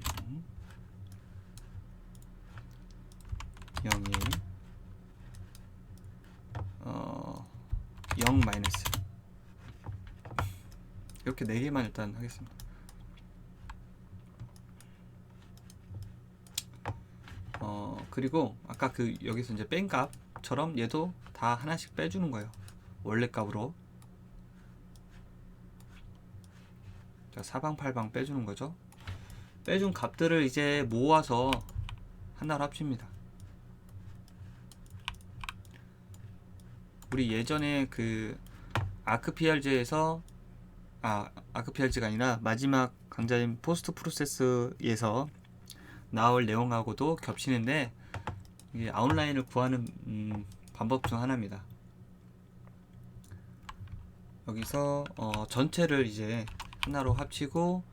0, 1, 0 마이너스, 이렇게 4개만 일단 하겠습니다. 그리고 아까 여기서 이제 뺀 값처럼 얘도 다 하나씩 빼주는 거예요. 원래 값으로. 자, 사방팔방 빼주는 거죠. 빼준 값들을 이제 모아서 하나로 합칩니다. 우리 예전에 아크PRG에서 아크PRG가 아니라 마지막 강좌인 포스트 프로세스에서 나올 내용하고도 겹치는데, 이게 아웃라인을 구하는 방법 중 하나입니다. 여기서 전체를 이제 하나로 합치고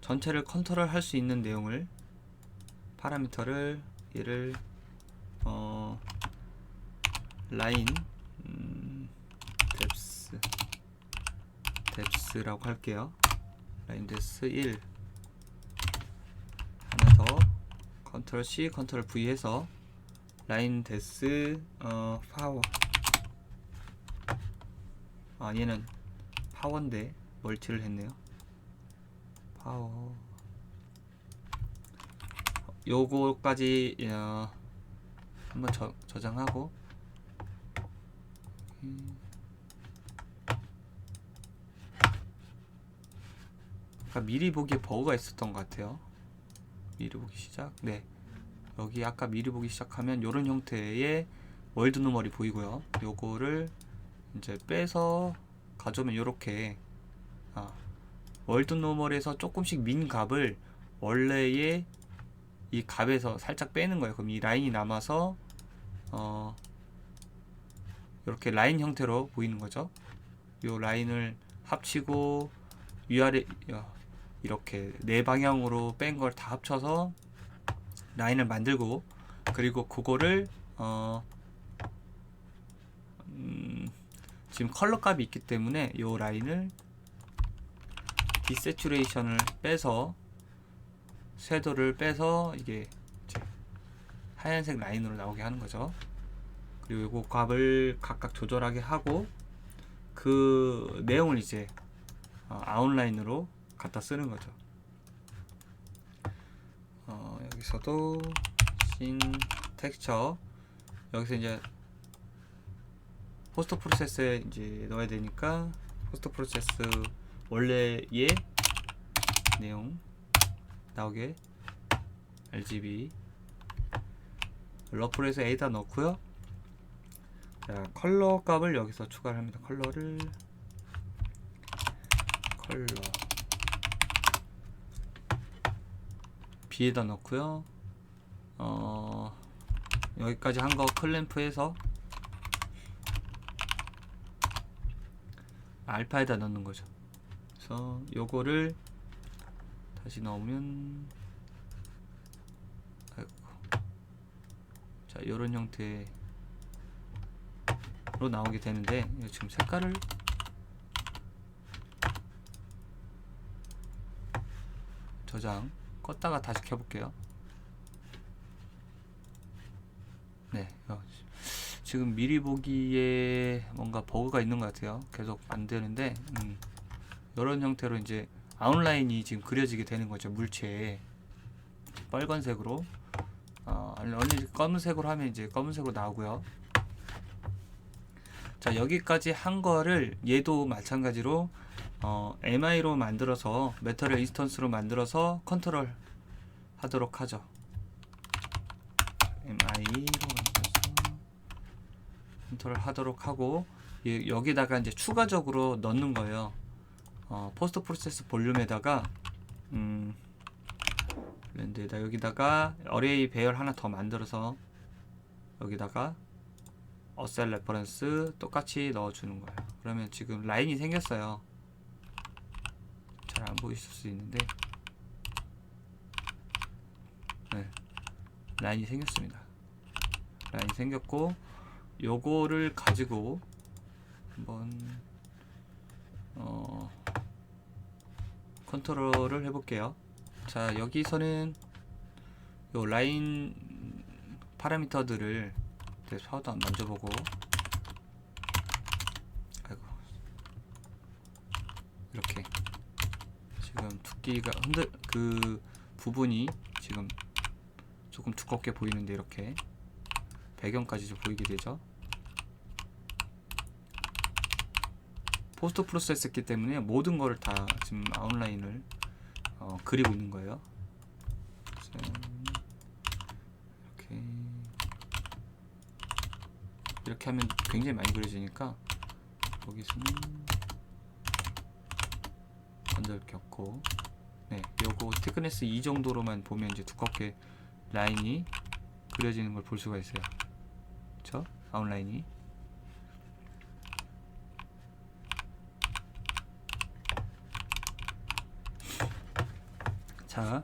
전체를 컨트롤 할 수 있는 내용을, 파라미터를 얘를 라인 뎁스라고 할게요. 라인 뎁스 1 하나 더, 컨트롤 C 컨트롤 V 해서 라인 뎁스 파워, 얘는 파워인데 멀티를 했네요. 파워, 요거까지 한번 저장하고, 아까 미리 보기에 버그가 있었던 것 같아요. 미리 보기 시작. 네, 여기 아까 미리 보기 시작하면 요런 형태의 월드 노멀이 보이고요. 요거를 이제 빼서 가져오면 요렇게 월드 노멀에서 조금씩 민 값을 원래의 이 값에서 살짝 빼는 거예요. 그럼 이 라인이 남아서 이렇게 라인 형태로 보이는 거죠. 요 라인을 합치고 위아래 이렇게 4방향으로 뺀 걸 다 합쳐서 라인을 만들고, 그리고 그거를 지금 컬러 값이 있기 때문에 요 라인을 디세츄레이션을 빼서, 섀도를 빼서 이게 이제 하얀색 라인으로 나오게 하는 거죠. 그리고 요거 값을 각각 조절하게 하고 그 내용을 이제 아웃라인으로 갖다 쓰는 거죠. 여기서도 씬 텍스처, 여기서 이제 포스트 프로세스에 이제 넣어야 되니까 포스트 프로세스 원래의 내용 나오게 RGB 러플에서 A다 넣고요. 자, 컬러 값을 여기서 추가를 합니다. 컬러 B에다 넣고요. 여기까지 한 거 클램프에서 알파에다 넣는 거죠. 그래서 요거를 다시 넣으면 자, 요런 형태로 나오게 되는데 지금 색깔을 저장 껐다가 다시 켜볼게요. 네, 지금 미리 보기에 뭔가 버그가 있는 것 같아요. 계속 안 되는데 이런 형태로 이제 아웃라인이 지금 그려지게 되는 거죠. 물체에 빨간색으로 아니 검은색으로 하면 이제 검은색으로 나오고요. 자, 여기까지 한 거를 얘도 마찬가지로 MI로 만들어서 메터리얼 인스턴스로 만들어서 컨트롤 하도록 하죠. MI로 만들어서 컨트롤 하도록 하고 여기다가 이제 추가적으로 넣는 거예요. 포스트 프로세스 볼륨에다가 블렌드에다 여기다가 어레이 배열 하나 더 만들어서 여기다가 어셀 레퍼런스 똑같이 넣어주는 거예요. 그러면 지금 라인이 생겼어요. 잘 안 보이실 수 있는데 네, 라인이 생겼습니다. 라인이 생겼고 요거를 가지고 한번 컨트롤을 해볼게요. 자, 여기서는 요 라인 파라미터들을 파우더 만져보고 아이고 이렇게 지금 두께가 그 부분이 지금 조금 두껍게 보이는데 이렇게 배경까지 좀 보이게 되죠. 포스트 프로세스였기 때문에 모든 거를 다 지금 아웃라인을 그리고 있는 거예요. 이렇게 하면 굉장히 많이 그려지니까 여기서는 건들 겹고 네, 요거 티크네스 이 정도로만 보면 이제 두껍게 라인이 그려지는 걸 볼 수가 있어요. 그쵸? 아웃라인이. 자,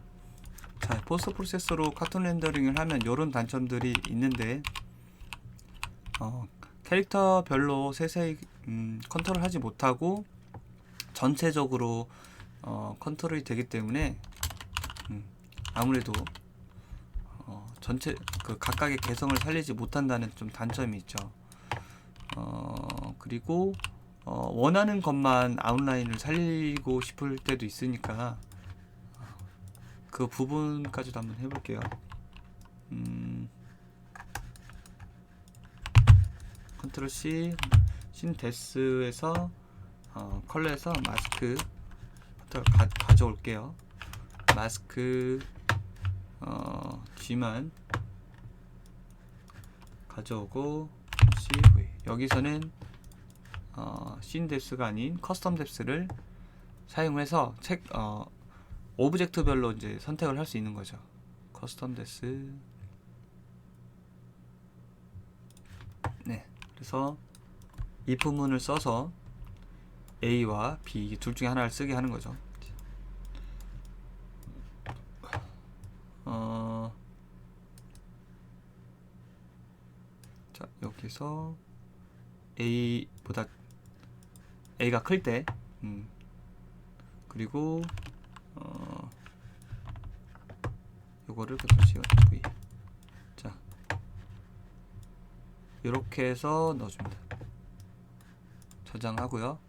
포스트 프로세서로 카툰 렌더링을 하면 이런 단점들이 있는데 캐릭터별로 세세히 컨트롤 하지 못하고 전체적으로 컨트롤이 되기 때문에 아무래도 전체 그 각각의 개성을 살리지 못한다는 좀 단점이 있죠. 그리고 원하는 것만 아웃라인을 살리고 싶을 때도 있으니까 그 부분까지도 한번 해볼게요. 컨트롤 C 신데스에서 컬러에서 마스크 가져올게요. 마스크 G만 가져오고 CV 여기서는 신데스가 아닌 커스텀 뎁스를 사용해서 오브젝트별로 이제 선택을 할 수 있는 거죠. 커스텀 뎁스 네, 그래서 if 문을 써서 A와 B 둘 중에 하나를 쓰게 하는 거죠. 자, 여기서 A보다 A가 클 때 그리고 요거를 V 자 이렇게 해서 넣어줍니다. 저장하고요.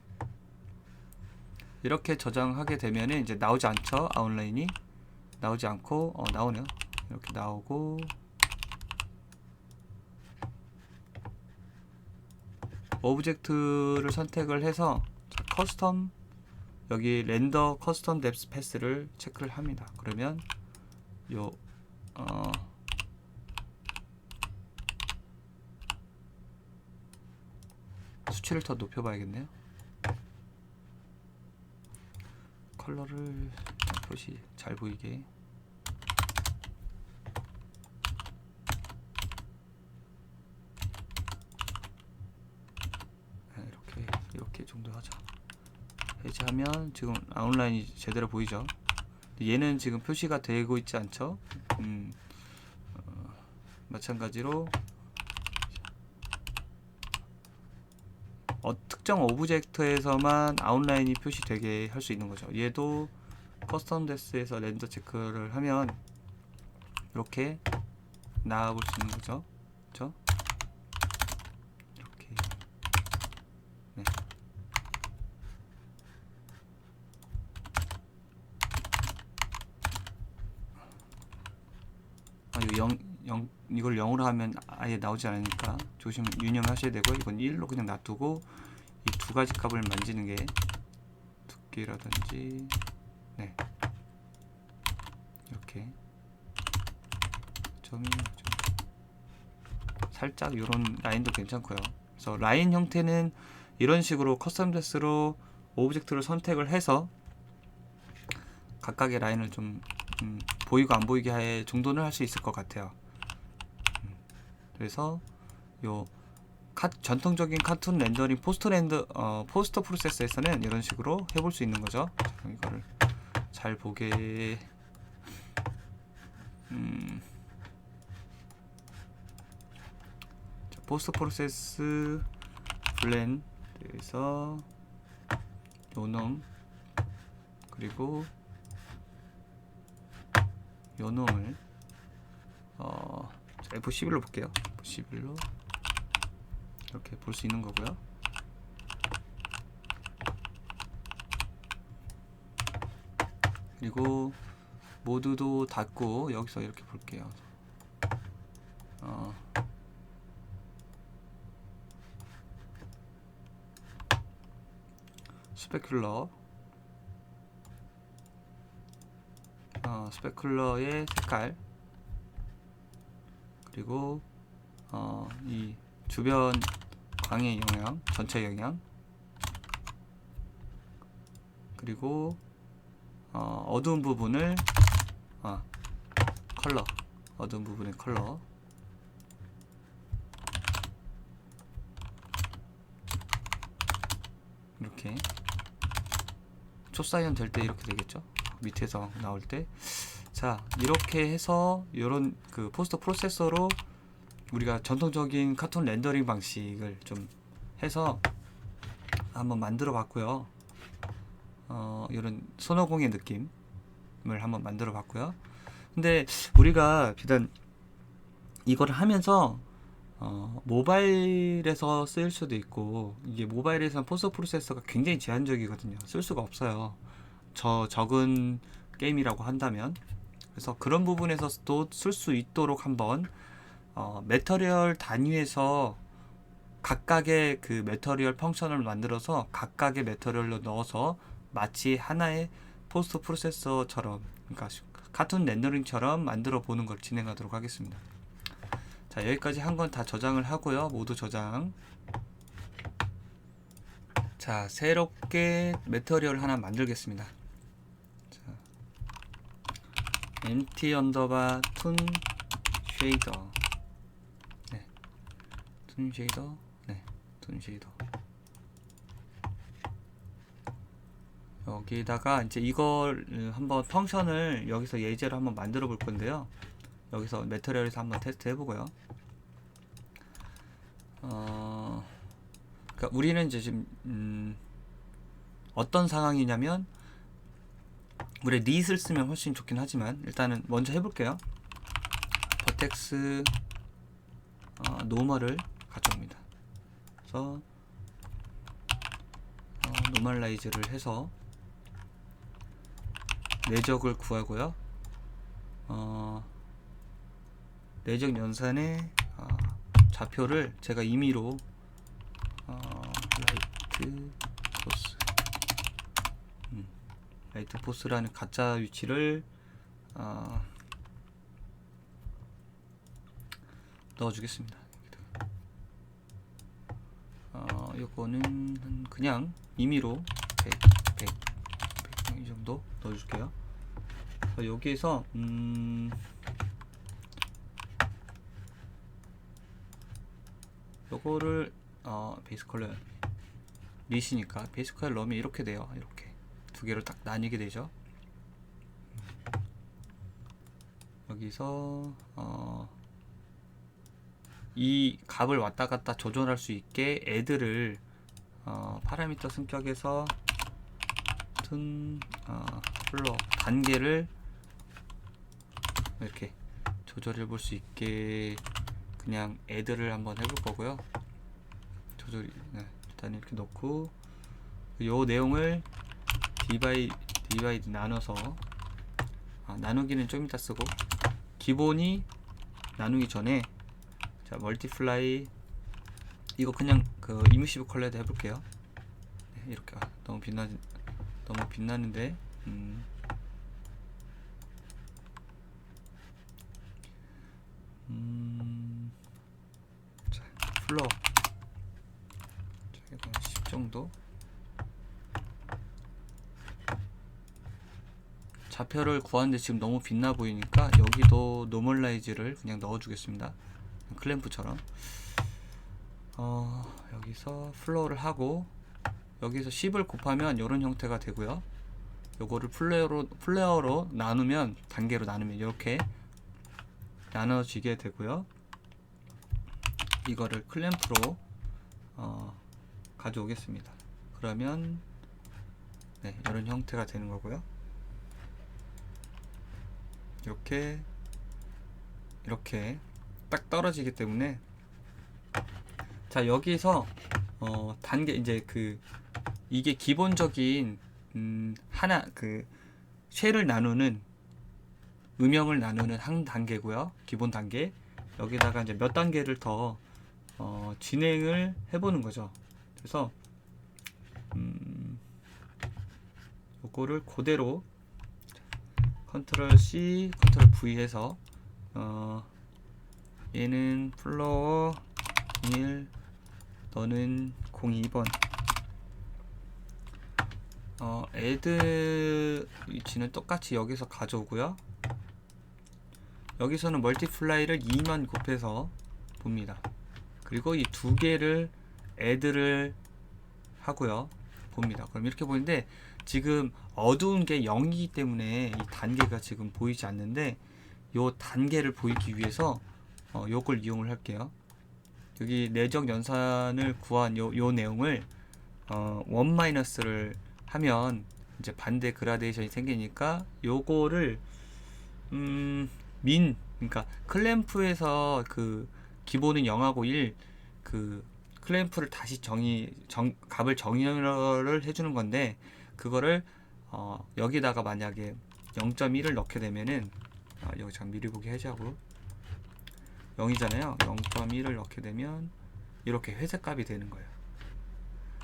이렇게 저장하게 되면은 이제 나오지 않죠. 아웃라인이 나오지 않고 나오네요. 이렇게 나오고 오브젝트를 선택을 해서 자, 커스텀 여기 렌더 커스텀 뎁스 패스를 체크를 합니다. 그러면 요 수치를 더 높여봐야겠네요. 컬러를 표시 잘 보이게. 이렇게 정도 하자. 해제하면 지금 아웃라인이 제대로 보이죠. 얘는 지금 표시가 되고 있지 않죠. 마찬가지로 특정 오브젝트에서만 아웃라인이 표시되게 할 수 있는 거죠. 얘도 커스텀 데스에서 렌더 체크를 하면 이렇게 나와볼 수 있는 거죠. 그렇죠? 이렇게. 네. 이걸 0으로 하면 아예 나오지 않으니까 유념하셔야 되고, 이건 1로 그냥 놔두고 이 두 가지 값을 만지는 게 두께라든지 네 이렇게 점이 살짝 이런 라인도 괜찮고요. 그래서 라인 형태는 이런 식으로 커스텀 데스로 오브젝트를 선택을 해서 각각의 라인을 좀 보이고 안 보이게 할 정도는 할 수 있을 것 같아요. 그래서 요 전통적인 카툰 렌더링 포스터 프로세스에서는 이런 식으로 해볼 수 있는 거죠. 이거를 잘 보게 포스터 프로세스 블렌드에서 요놈 그리고 요놈을 F11로 볼게요. F11로 이렇게 볼 수 있는 거고요. 그리고 모드도 닫고 여기서 이렇게 볼게요. 스페큘러의 색깔 그리고 이 주변 광의 영향, 전체 영향 그리고 어두운 부분을 컬러, 어두운 부분의 컬러 이렇게 초사이언 될 때 이렇게 되겠죠. 밑에서 나올 때. 자, 이렇게 해서 이런 그 포스터 프로세서로 우리가 전통적인 카툰 렌더링 방식을 좀 해서 한번 만들어 봤고요. 이런 손오공의 느낌을 한번 만들어 봤고요. 근데 우리가 비단 이거를 하면서 모바일에서 쓰일 수도 있고, 이게 모바일에서는 포스터 프로세서가 굉장히 제한적이거든요. 쓸 수가 없어요. 적은 게임이라고 한다면. 그래서 그런 부분에서도 쓸 수 있도록 한번 매터리얼 단위에서 각각의 그 매터리얼 펑션을 만들어서 각각의 매터리얼로 넣어서 마치 하나의 포스트 프로세서처럼, 그러니까 카툰 렌더링처럼 만들어 보는 걸 진행하도록 하겠습니다. 자, 여기까지 한 건 다 저장을 하고요. 모두 저장. 자, 새롭게 매터리얼 하나 만들겠습니다. 자, empty underbar toon shader. 네, toon shader. 네, toon shader. 여기다가 이제 이걸 한번 펑션을 여기서 예제로 한번 만들어 볼 건데요. 여기서 매터리얼에서 한번 테스트 해보고요. 그러니까 우리는 이제 지금 어떤 상황이냐면, 우리 릿을 쓰면 훨씬 좋긴 하지만 일단은 먼저 해볼게요. 버텍스 노멀을 가져옵니다. 그래서 노멀라이즈를 해서 내적을 구하고요. 내적 연산의 좌표를 제가 임의로 포스. 라이트 포스라는 가짜 위치를 넣어주겠습니다. 요거는 그냥 임의로 100 이 정도 넣어줄게요. 여기에서 요거를 베이스 컬러 리시니까 베이스 컬러 넣으면 이렇게 돼요. 이렇게 두 개로 딱 나뉘게 되죠. 여기서 이 값을 왔다 갔다 조절할 수 있게 애들을 파라미터 승격에서 플로 단계를 이렇게 조절해 볼 수 있게 그냥 애들을 한번 해볼 거고요. 일단 이렇게 넣고 요 내용을 디바이드 나눠서 나누기는 좀 이따 쓰고 기본이 나누기 전에 자 멀티플라이 이거 그냥 그 이미시브 컬러에도 해볼게요. 네, 이렇게 너무 빛나는데 자 플러 10 정도 좌표를 구하는데 지금 너무 빛나 보이니까 여기도 노멀라이즈를 그냥 넣어 주겠습니다. 클램프처럼 여기서 플로어를 하고 여기서 10을 곱하면 이런 형태가 되고요. 요거를 플레어로 나누면 단계로 나누면 이렇게 나눠지게 되고요. 이거를 클램프로 가져오겠습니다. 그러면 네, 이런 형태가 되는 거고요. 이렇게 딱 떨어지기 때문에 자 여기서 단계 이제 이게 기본적인 하나 쉘을 나누는 음영을 나누는 한 단계고요. 기본 단계. 여기다가 이제 몇 단계를 더 진행을 해보는 거죠. 그래서 요거를 그대로 컨트롤 C, 컨트롤 V 해서 얘는 플로어 01, 너는 02번 애드 위치는 똑같이 여기서 가져오고요. 여기서는 멀티플라이를 2만 곱해서 봅니다. 그리고 이 두 개를 애드를 하고요. 봅니다. 그럼 이렇게 보이는데 지금 어두운 게 0이기 때문에 이 단계가 지금 보이지 않는데 요 단계를 보이기 위해서 요걸 이용을 할게요. 여기 내적 연산을 구한 요 내용을 1-를 하면 이제 반대 그라데이션이 생기니까 요거를 그러니까 클램프에서 기본은 0하고 1 클램프를 다시 값을 정의를 해주는 건데 그거를 여기다가 만약에 0.1을 넣게 되면은 여기 잠깐 미리 보기 해제하고 0이잖아요. 0.1을 넣게 되면 이렇게 회색 값이 되는 거예요.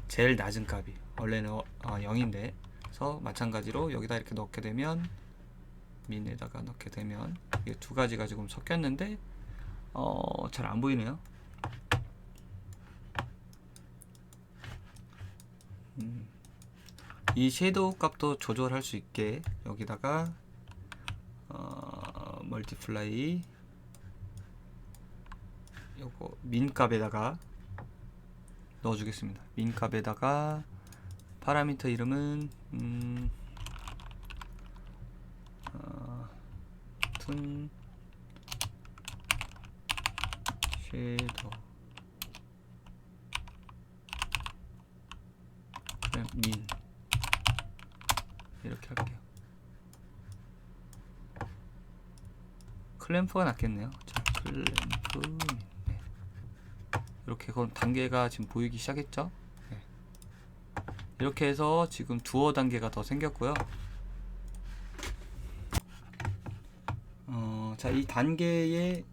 제일 낮은 값이 원래는 0인데 그래서 마찬가지로 여기다 이렇게 넣게 되면 민에다가 넣게 되면 이게 두 가지가 지금 섞였는데 잘 안 보이네요. 이 섀도우 값도 조절할 수 있게 여기다가 멀티플라이 요거 민 값에다가 넣어 주겠습니다. 민 값에다가 파라미터 이름은 툰 섀도우 민 이렇게 할게요. 클램프가 낫겠네요. 자, 클램프 네. 이렇게 그럼 단계가 지금 보이기 시작했죠? 네. 이렇게 해서 지금 두어 단계가 더 생겼고요. 자, 이 단계의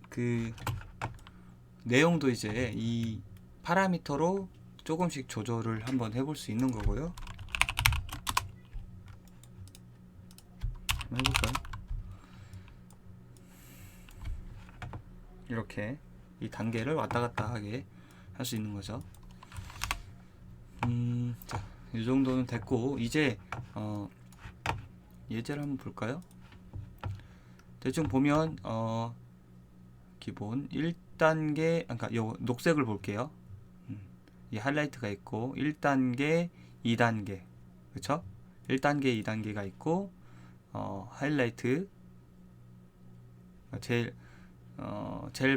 내용도 이제 이 파라미터로 조금씩 조절을 한번 해볼 수 있는 거고요. 한번 해볼까요? 이렇게 이 단계를 왔다 갔다 하게 할 수 있는 거죠. 자, 이 정도는 됐고, 이제 예제를 한번 볼까요? 대충 보면 기본 1단계, 그러니까 요 녹색을 볼게요. 이 하이라이트가 있고 1단계, 2단계, 그쵸? 1단계, 2단계가 있고 하이라이트 제일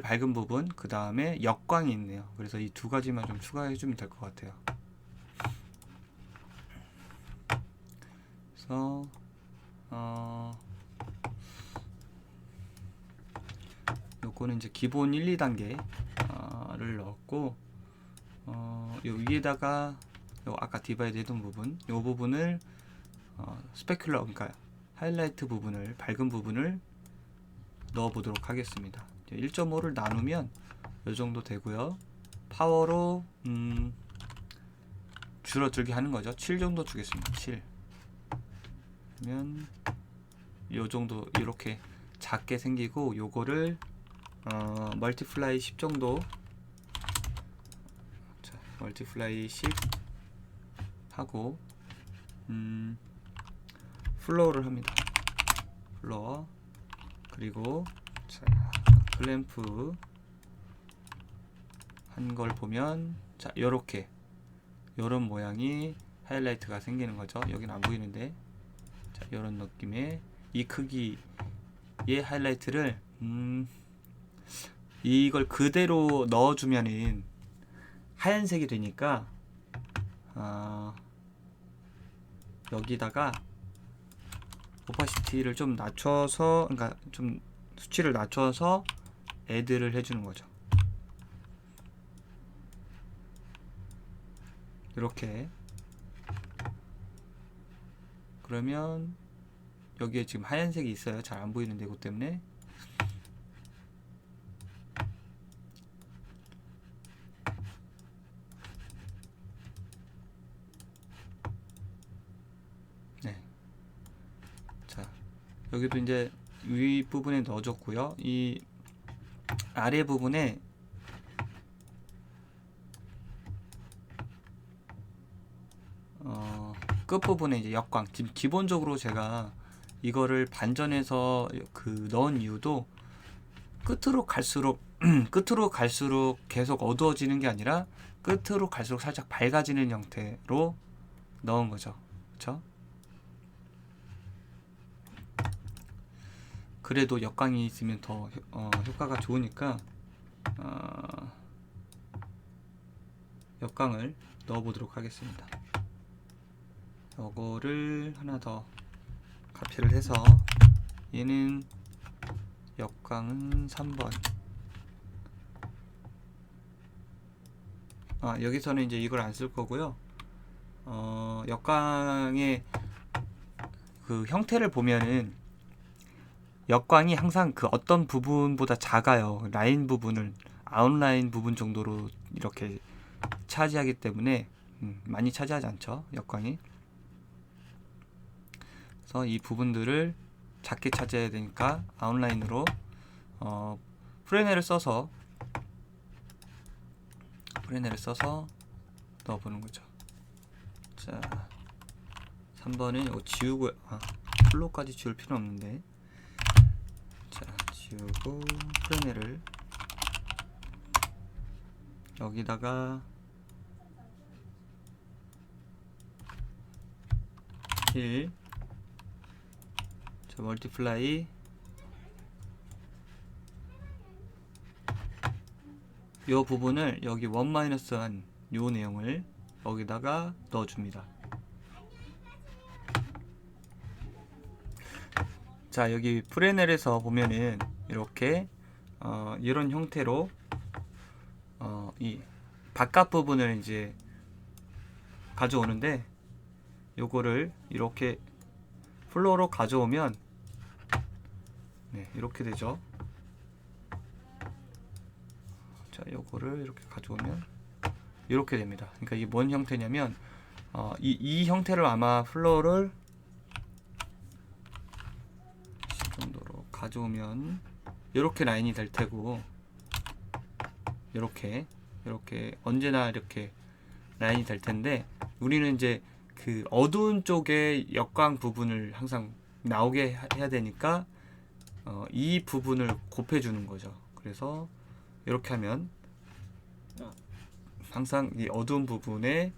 밝은 부분, 그 다음에 역광이 있네요. 그래서 이 두 가지만 좀 추가해 주면 될 것 같아요. 그래서 요거는 이제 기본 1, 2단계를 넣었고, 요 위에다가 요 아까 디바이드 해둔 부분, 요 부분을 스페큘러, 그러니까 하이라이트 부분을, 밝은 부분을 넣어 보도록 하겠습니다. 1.5를 나누면 요 정도 되고요. 파워로 줄어들게 하는 거죠. 7 정도 주겠습니다. 7. 그러면 요 정도 이렇게 작게 생기고, 요거를 멀티플라이 10 정도, 자, 멀티플라이 10 하고 플로어를 합니다. 플로어, 그리고 자, 클램프 한 걸 보면, 자, 요렇게 요런 모양이 하이라이트가 생기는 거죠. 여기는 안 보이는데, 자, 요런 느낌의 이 크기의 하이라이트를 이걸 그대로 넣어주면은 하얀색이 되니까 여기다가 오파시티를 좀 낮춰서, 그러니까 좀 수치를 낮춰서 애드를 해주는 거죠. 이렇게. 그러면 여기에 지금 하얀색이 있어요. 잘 안 보이는데 이것 때문에. 네. 자, 여기도 이제 위 부분에 넣어줬고요. 이 아래 부분에 끝부분에 이제 역광, 지금 기본적으로 제가 이거를 반전해서 넣은 이유도, 끝으로 갈수록 끝으로 갈수록 계속 어두워지는 게 아니라 끝으로 갈수록 살짝 밝아지는 형태로 넣은 거죠. 그쵸? 그래도 역광이 있으면 더 효과가 좋으니까 역광을 넣어 보도록 하겠습니다. 요거를 하나 더 카피를 해서, 얘는 역광은 3번. 여기서는 이제 이걸 안 쓸 거고요. 역광의 그 형태를 보면은 역광이 항상 그 어떤 부분보다 작아요. 라인 부분을, 아웃라인 부분 정도로 이렇게 차지하기 때문에 많이 차지하지 않죠, 역광이. 그래서 이 부분들을 작게 차지해야 되니까 아웃라인으로 프레네를 써서 넣어보는 거죠. 자, 3번은 이거 지우고, 플로우까지 지울 필요 없는데, 자, 지우고 프레네를 여기다가 1, 자, 멀티플라이 요 부분을, 여기 1-1 요 내용을 여기다가 넣어줍니다. 자, 여기 프레넬에서 보면은 이렇게 이런 형태로 이 바깥 부분을 이제 가져오는데, 요거를 이렇게 플로어로 가져오면 이렇게 되죠. 자, 요거를 이렇게 가져오면 이렇게 됩니다. 그러니까 이게 뭔 형태냐면 이 형태를 아마 플로어를 이 정도로 가져오면 이렇게 라인이 될 테고, 이렇게 언제나 이렇게 라인이 될 텐데, 우리는 이제 그 어두운 쪽에 역광 부분을 항상 나오게 해야 되니까 이 부분을 곱해주는 거죠. 그래서 이렇게 하면 항상 이 어두운 부분에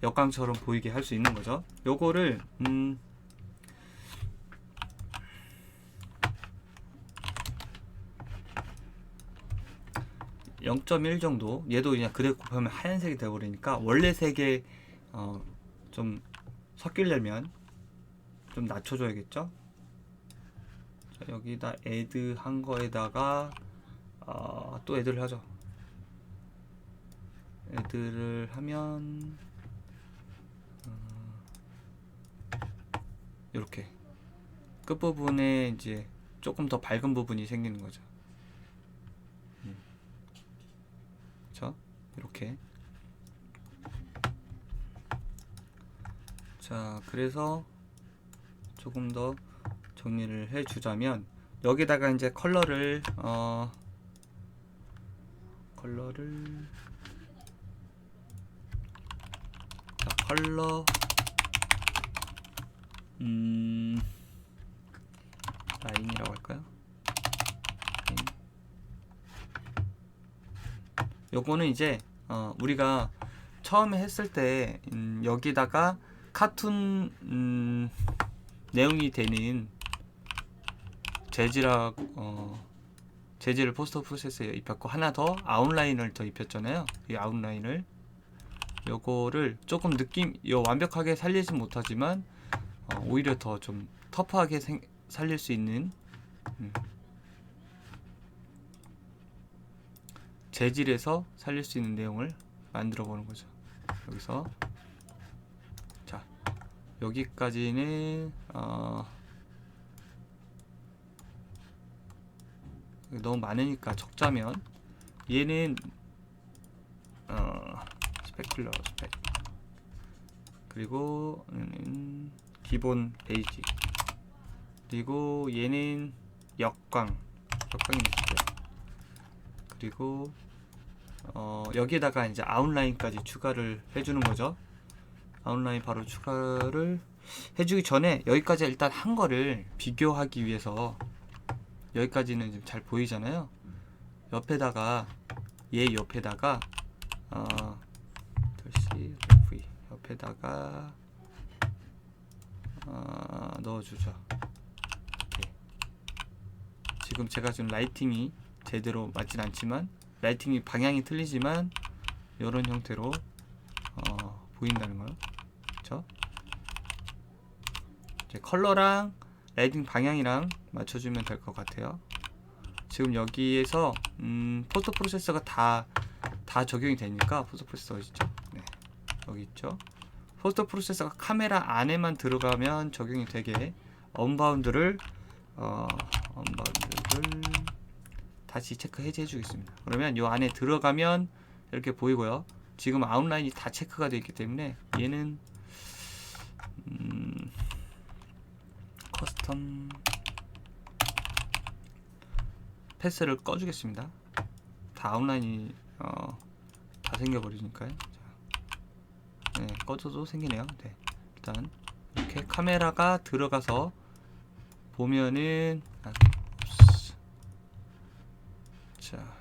역광처럼 보이게 할 수 있는 거죠. 요거를 0.1 정도, 얘도 그냥 그대로 곱하면 하얀색이 되어버리니까 원래 색에 좀 섞이려면 좀 낮춰줘야겠죠. 자, 여기다 애드 한 거에다가 또 애드를 하죠. 애드를 하면 이렇게 끝부분에 이제 조금 더 밝은 부분이 생기는 거죠. 그쵸? 이렇게. 자, 그래서 조금 더 정리를 해 주자면, 여기다가 이제 컬러를 자, 컬러 라인이라고 할까요? 요거는 이제 우리가 처음에 했을 때 여기다가 카툰 내용이 되는 재질을 포스터 프로세스에 입혔고, 하나 더 아웃라인을 더 입혔잖아요. 이 아웃라인을, 요거를 조금 완벽하게 살리진 못하지만 오히려 더 좀 터프하게 살릴 수 있는 재질에서 살릴 수 있는 내용을 만들어 보는 거죠. 여기서 자, 여기까지는 너무 많으니까 적자면, 얘는 스펙, 그리고 기본 베이직, 그리고 얘는 역광이 있어요. 그리고 여기에다가 이제 아웃라인까지 추가를 해주는 거죠. 아웃라인 바로 추가를 해주기 전에 여기까지 일단 한 거를 비교하기 위해서, 여기까지는 지금 잘 보이잖아요. 옆에다가 얘 옆에다가 옆에다가 넣어주죠. 이렇게. 지금 제가 지금 라이팅이 제대로 맞진 않지만, 라이팅이 방향이 틀리지만 이런 형태로 보인다는 거예요. 그렇죠? 이제 컬러랑 라이팅 방향이랑 맞춰주면 될 것 같아요. 지금 여기에서 포스트 프로세서가 다 적용이 되니까, 포스트 프로세서 있죠? 네, 여기 있죠. 포스트 프로세서가 카메라 안에만 들어가면 적용이 되게 언바운드를 다시 체크 해제해 주겠습니다. 그러면 이 안에 들어가면 이렇게 보이고요. 지금 아웃라인이 다 체크가 되어 있기 때문에 얘는 커스텀 패스를 꺼주겠습니다. 다 아웃라인이 다 생겨버리니까요. 네, 꺼져도 생기네요. 네, 일단 이렇게 카메라가 들어가서 보면은 자,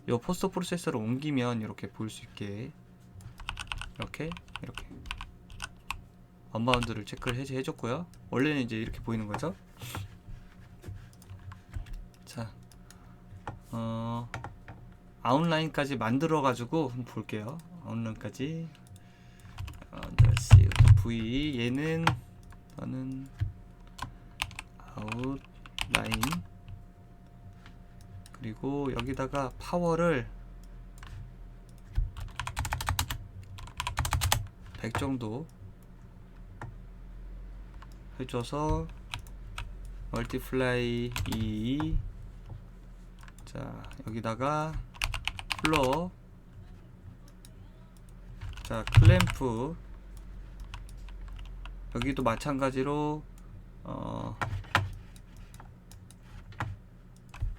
요 포스트 프로세서로 옮기면 이렇게 보일 수 있게 이렇게 언바운드를 체크를 해줬고요. 원래는 이제 이렇게 보이는 거죠. 자, 아웃라인까지 만들어 가지고 한번 볼게요. 아웃라인까지 V, 얘는 저는 아웃라인, 그리고 여기다가 파워를 100 정도 해줘서 멀티플라이 2. 자, 여기다가 플로어. 자, 클램프. 여기도 마찬가지로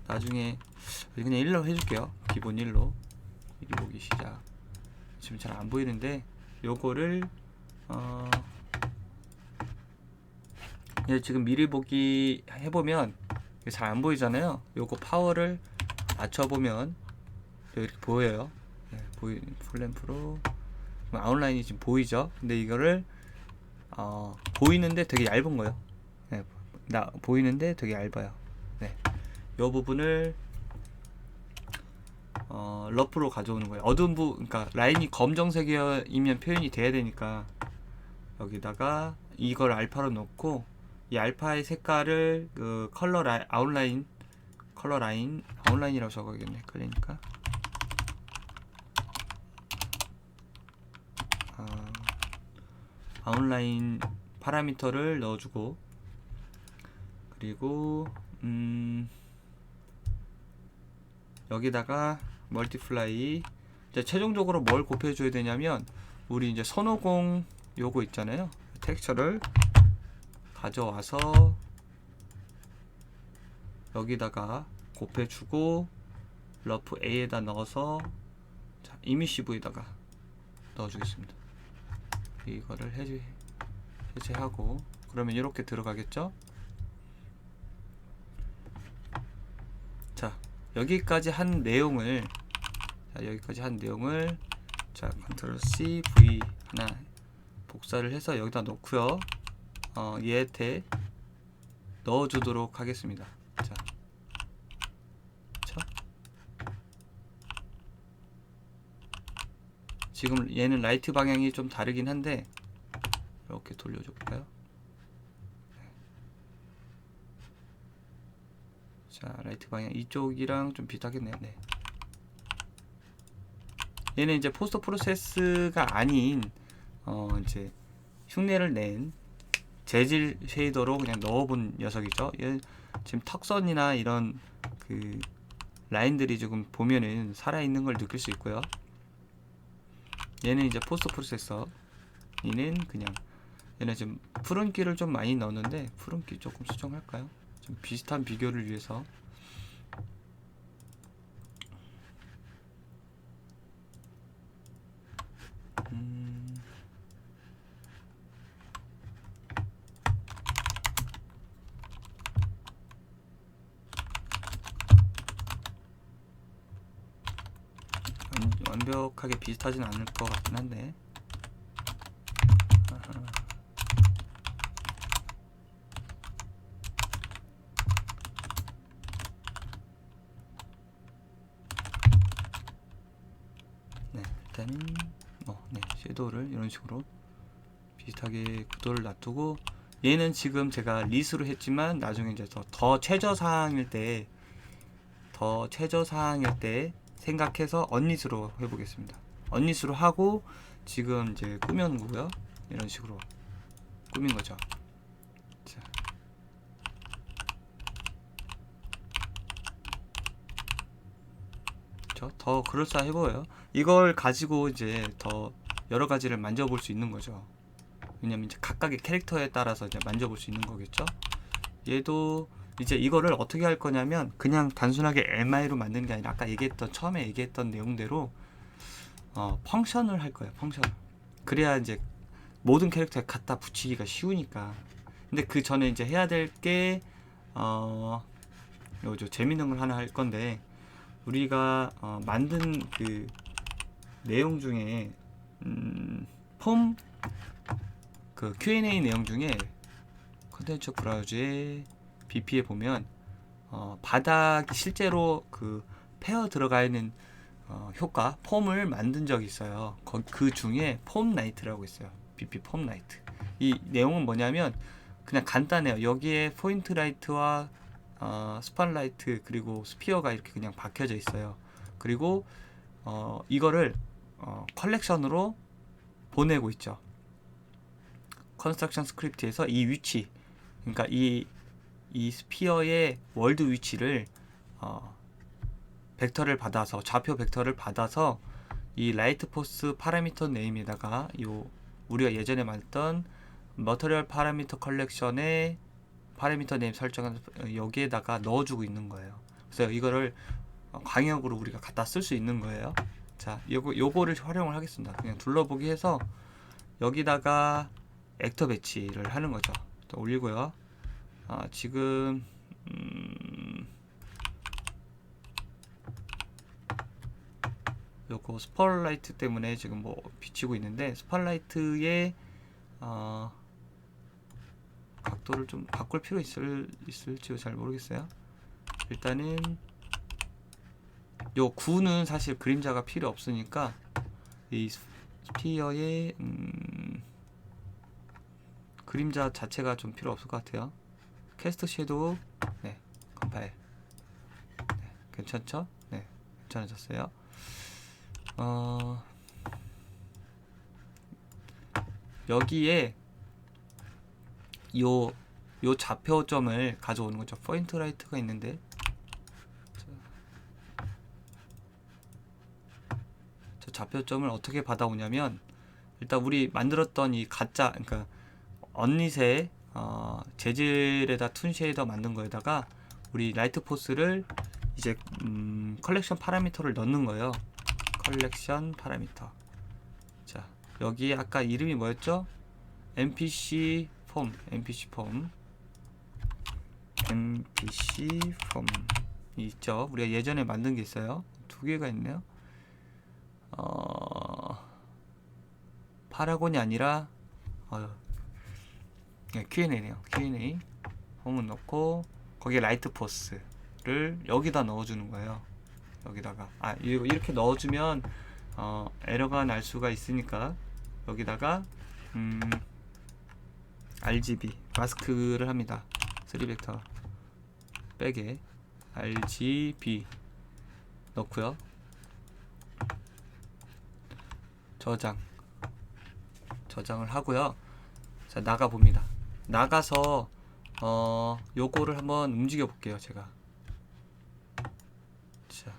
나중에 그냥 1로 해줄게요. 기본 1로. 미리 보기 시작. 지금 잘 안 보이는데 요거를 지금 미리 보기 해보면 잘 안 보이잖아요. 요거 파워를 맞춰보면 이렇게 보여요. 플램프로 아웃라인이 지금 보이죠? 근데 이거를 보이는데 되게 얇은 거예요. 보이는데 되게 얇아요. 네, 이 부분을 러프로 가져오는 거예요. 어두운 그러니까 라인이 검정색이면 표현이 돼야 되니까 여기다가 이걸 알파로 놓고 이 알파의 색깔을 그 아웃라인이라고 적어야겠네. 헷갈리니까 아웃라인 파라미터를 넣어주고, 그리고 여기다가 멀티플라이. 이제 최종적으로 뭘 곱해줘야 되냐면 우리 이제 선호공 요거 있잖아요. 텍스처를 가져와서 여기다가 곱해주고 러프 A에다 넣어서 자, 이미시브에다가 넣어주겠습니다. 이거를 해제하고 그러면 이렇게 들어가겠죠. 자, 여기까지 한 내용을 자, 컨트롤 C V 하나 복사를 해서 여기다 놓고요. 얘한테 넣어주도록 하겠습니다. 자, 지금 얘는 라이트 방향이 좀 다르긴 한데 이렇게 돌려줘 볼까요? 자, 라이트 방향 이쪽이랑 좀 비슷하겠네요. 네. 얘는 이제 포스트 프로세스가 아닌 이제 흉내를 낸 재질 쉐이더로 그냥 넣어본 녀석이죠. 얘 지금 턱선이나 이런 그 라인들이 조금 보면은 살아있는 걸 느낄 수 있고요. 얘는 이제 포스트 프로세서. 얘는 지금 푸른기를 좀 많이 넣었는데 푸른기 조금 수정할까요? 좀 비슷한 비교를 위해서. 완벽하게 비슷하진 않을 것 같긴 한데. 네, 일단은 네, 섀도우를 이런 식으로 비슷하게 구도를 놔두고, 얘는 지금 제가 리스로 했지만 나중에 이제 더 최저 사항일 때 생각해서 언릿으로 해보겠습니다. 언릿으로 하고 지금 이제 꾸며놓은 거고요. 이런 식으로 꾸민 거죠. 자, 더 그럴싸해 보여요. 이걸 가지고 이제 더 여러 가지를 만져볼 수 있는 거죠. 왜냐면 이제 각각의 캐릭터에 따라서 이제 만져볼 수 있는 거겠죠. 얘도 이제 이거를 어떻게 할 거냐면 그냥 단순하게 MI로 만드는 게 아니라 아까 처음에 얘기했던 내용대로 펑션을 할 거예요. 펑션. 그래야 이제 모든 캐릭터에 갖다 붙이기가 쉬우니까. 근데 그 전에 이제 해야 될 게 요저 재밌는 걸 하나 할 건데, 우리가 만든 그 내용 중에 폼 그 Q&A 내용 중에 컨텐츠 브라우저에 BP에 보면 바닥이 실제로 그 페어 들어가 있는 효과 폼을 만든 적이 있어요. 그 중에 폼 나이트라고 있어요. BP 폼 나이트. 이 내용은 뭐냐면 그냥 간단해요. 여기에 포인트 라이트와 스팟라이트 그리고 스피어가 이렇게 그냥 박혀져 있어요. 그리고 이거를 컬렉션으로 보내고 있죠. 컨스트럭션 스크립트에서 이 위치, 그러니까 이 이 스피어의 월드 위치를 벡터를 받아서 좌표 벡터를 받아서 이 라이트 포스 파라미터 네임에다가 요 우리가 예전에 만든 머터리얼 파라미터 컬렉션의 파라미터 네임 설정한 여기에다가 넣어주고 있는 거예요. 그래서 이거를 광역으로 우리가 갖다 쓸 수 있는 거예요. 자, 요거를 활용을 하겠습니다. 그냥 둘러보기 해서 여기다가 액터 배치를 하는 거죠. 또 올리고요. 지금 요거 스펄라이트 때문에 지금 뭐 비치고 있는데 스펄라이트의 각도를 좀 바꿀 필요 있을지 잘 모르겠어요. 일단은 요 9는 사실 그림자가 필요 없으니까 이 스피어의 그림자 자체가 좀 필요 없을 것 같아요. 캐스트 섀도우 네 컴파일 네, 괜찮죠? 네 괜찮아졌어요. 여기에 요 좌표점을 가져오는 거죠. 포인트 라이트가 있는데 저 좌표점을 어떻게 받아오냐면 일단 우리 만들었던 이 가짜 그러니까 언릿의 재질에다 툰 쉐이더 만든 거에다가 우리 라이트 포스를 이제 컬렉션 파라미터를 넣는 거예요. 컬렉션 파라미터. 자, 여기 아까 이름이 뭐였죠? NPC 폼 있죠. 우리가 예전에 만든 게 있어요. 두 개가 있네요. 파라곤이 아니라 네, Q&A네요. Q&A 홈은 넣고 거기에 라이트 포스를 여기다 넣어주는 거예요. 여기다가 이렇게 넣어주면 에러가 날 수가 있으니까 여기다가 RGB 마스크를 합니다. 3벡터 백에 RGB 넣고요. 저장을 하고요. 자, 나가 봅니다. 나가서 요거를 한번 움직여 볼게요. 제가 자,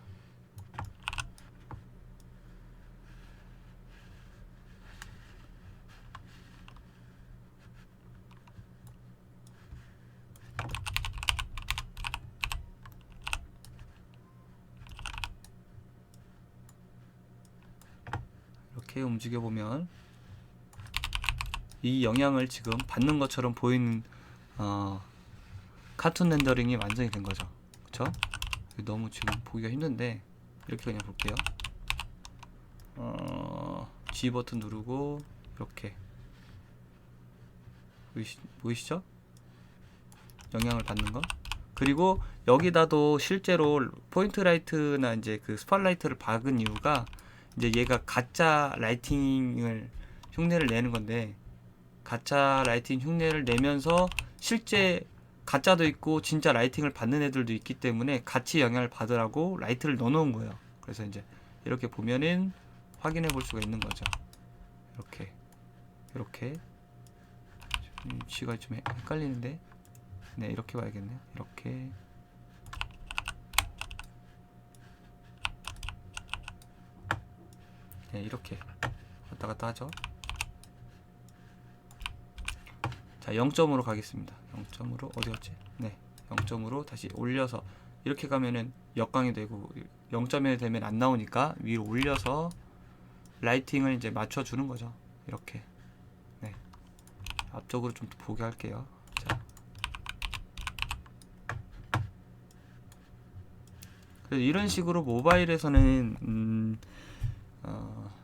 이렇게 움직여 보면 이 영향을 지금 받는 것처럼 보이는 카툰 렌더링이 완성이 된 거죠. 그쵸? 너무 지금 보기가 힘든데 이렇게 그냥 볼게요. G 버튼 누르고 이렇게 보이시죠? 영향을 받는 거. 그리고 여기다도 실제로 포인트 라이트나 이제 그 스팟라이트를 박은 이유가 이제 얘가 가짜 라이팅을 흉내를 내는 건데 가짜 라이팅 흉내를 내면서 실제 가짜도 있고 진짜 라이팅을 받는 애들도 있기 때문에 같이 영향을 받으라고 라이트를 넣어 놓은 거예요. 그래서 이제 이렇게 보면은 확인해 볼 수가 있는 거죠. 이렇게 위치가 좀 헷갈리는데 네 이렇게 봐야겠네요. 이렇게 네 이렇게 왔다 갔다 하죠. 자 0점으로 가겠습니다. 0점으로 어디 갔지? 네 0점으로 다시 올려서 이렇게 가면은 역광이 되고 0점에 되면 안 나오니까 위로 올려서 라이팅을 이제 맞춰주는 거죠. 이렇게 네 앞쪽으로 좀 보게 할게요. 자 그래서 이런 식으로 모바일에서는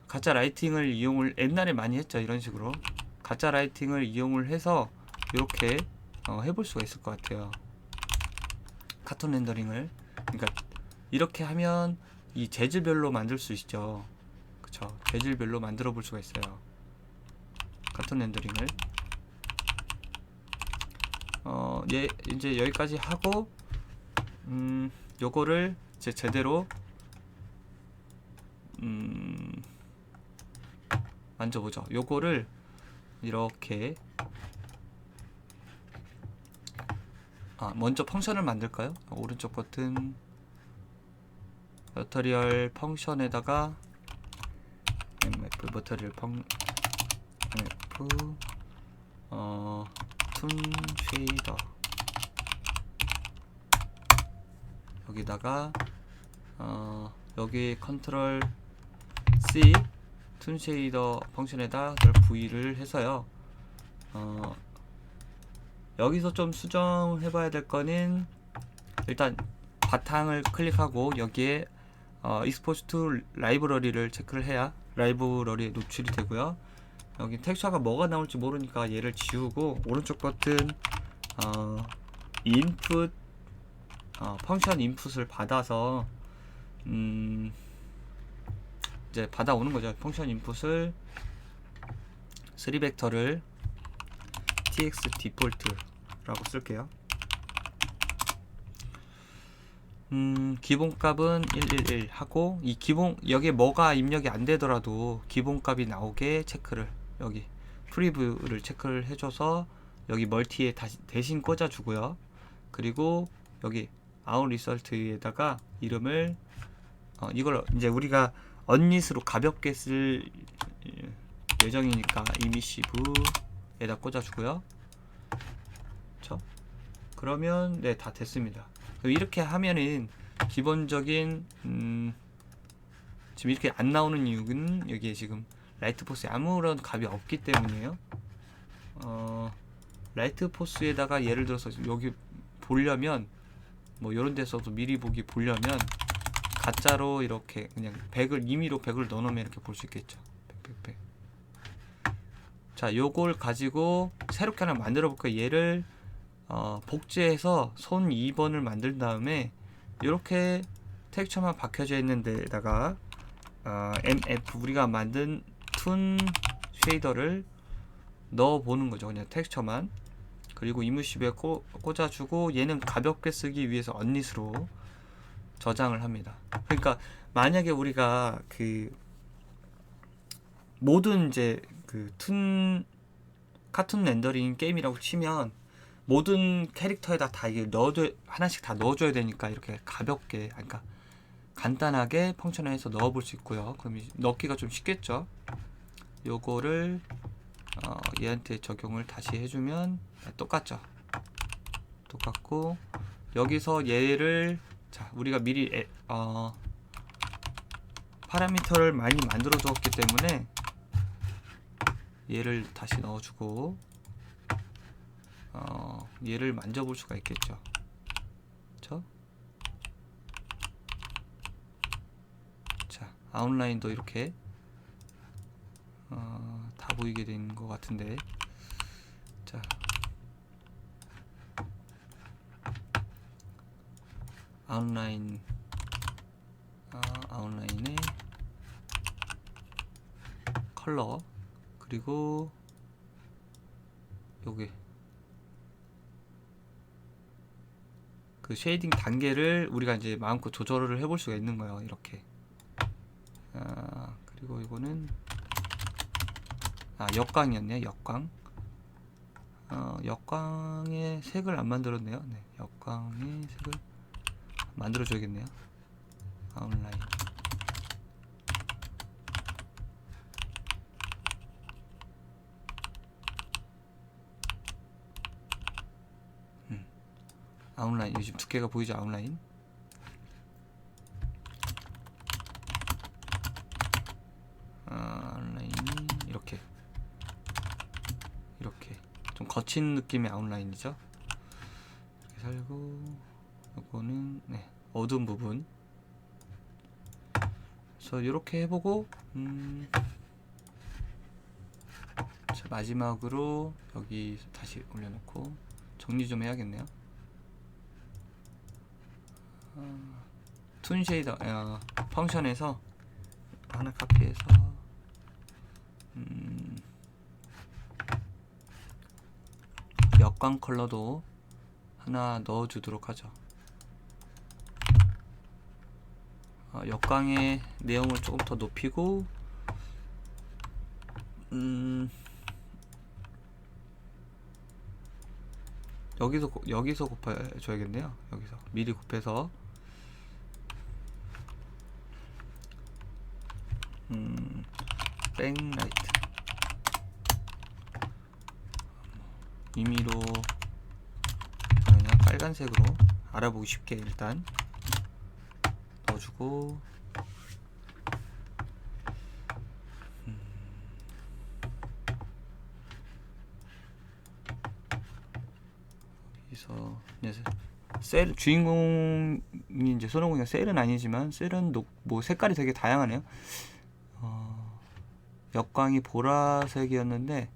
가짜 라이팅을 이용을 옛날에 많이 했죠. 이런 식으로 가짜 라이팅을 이용을 해서 이렇게 해볼 수가 있을 것 같아요. 카툰 렌더링을 그러니까 이렇게 하면 이 재질별로 만들 수 있죠. 그쵸? 재질별로 만들어 볼 수가 있어요. 카툰 렌더링을 이제 여기까지 하고 요거를 이제 제대로 만져보죠. 요거를 이렇게 먼저 펑션을 만들까요? 오른쪽 버튼 머터리얼 펑션에다가 mf 머터리얼 mf 툰 쉐이더 여기다가 여기 컨트롤 C 툰 쉐이더 펑션에다 V를 해서요. 여기서 좀 수정해 봐야 될 거는 일단 바탕을 클릭하고 여기에 export to 라이브러리를 체크를 해야 라이브러리에 노출이 되고요. 여기 텍스처가 뭐가 나올지 모르니까 얘를 지우고 오른쪽 버튼 input 펑션 인풋을 받아서 이제 받아오는 거죠. 펑션 인풋을 3벡터를 tx 디폴트라고 쓸게요. 기본값은 111 하고 이 여기에 뭐가 입력이 안 되더라도 기본값이 나오게 체크를 여기 프리뷰를 체크를 해줘서 여기 멀티에 대신 꽂아주고요. 그리고 여기 아웃 리설트에다가 이름을 이걸 이제 우리가 언릿으로 가볍게 쓸 예정이니까 이미시브에다 꽂아주고요. 그렇죠? 그러면 네, 다 됐습니다. 이렇게 하면은 기본적인 지금 이렇게 안 나오는 이유는 여기에 지금 라이트 포스에 아무런 값이 없기 때문이에요. 라이트 포스에다가 예를 들어서 여기 보려면 뭐 이런 데서도 미리 보기 보려면 가짜로 이렇게 그냥 100을 임의로 100을 넣어놓으면 이렇게 볼 수 있겠죠. 100. 자, 요걸 가지고 새롭게 하나 만들어 볼까요? 얘를 복제해서 손 2번을 만든 다음에 이렇게 텍스처만 박혀져 있는 데다가 mf 우리가 만든 툰 쉐이더를 넣어 보는 거죠. 그냥 텍스처만. 그리고 이무시브에 꽂아주고 얘는 가볍게 쓰기 위해서 언릿으로 저장을 합니다. 그러니까 만약에 우리가 그 모든 이제 그 카툰 렌더링 게임이라고 치면 모든 캐릭터에다 다 이게 하나씩 다 넣어줘야 되니까 이렇게 가볍게, 그러니까 간단하게 펑션에서 넣어볼 수 있고요. 그럼 넣기가 좀 쉽겠죠. 요거를 얘한테 적용을 다시 해주면 똑같죠. 똑같고 여기서 얘를 자 우리가 미리 파라미터를 많이 만들어 주었기 때문에 얘를 다시 넣어주고 얘를 만져볼 수가 있겠죠. 그쵸? 자 아웃라인도 이렇게 다 보이게 된 것 같은데, 자 아웃라인에 컬러 그리고 요게 그 쉐이딩 단계를 우리가 이제 마음껏 조절을 해볼 수가 있는 거예요. 이렇게. 그리고 이거는 역광이었네요. 역광. 역광의 색을 안 만들었네요. 네, 역광의 색을 만들어 줘야겠네요. 아웃라인. 아웃라인, 요즘 두께가 보이죠? 아웃라인. 아웃라인이 이렇게 좀 거친 느낌의 아웃라인이죠. 이렇게 살고 요거는 네, 어두운 부분. 그래서 이렇게 해보고 자, 마지막으로 여기 다시 올려놓고 정리 좀 해야겠네요. 툰 쉐이더 펑션에서 하나 카피해서 역광 컬러도 하나 넣어주도록 하죠. 역광의 내용을 조금 더 높이고 여기서 곱해줘야겠네요. 여기서 미리 곱해서 백라이트 임의로 그냥 빨간색으로 알아보기 쉽게 일단 넣어주고 여기서 이제 셀 주인공이 이제 손오공이가 셀은 아니지만 셀은 뭐 색깔이 되게 다양하네요. 역광이 보라색이었는데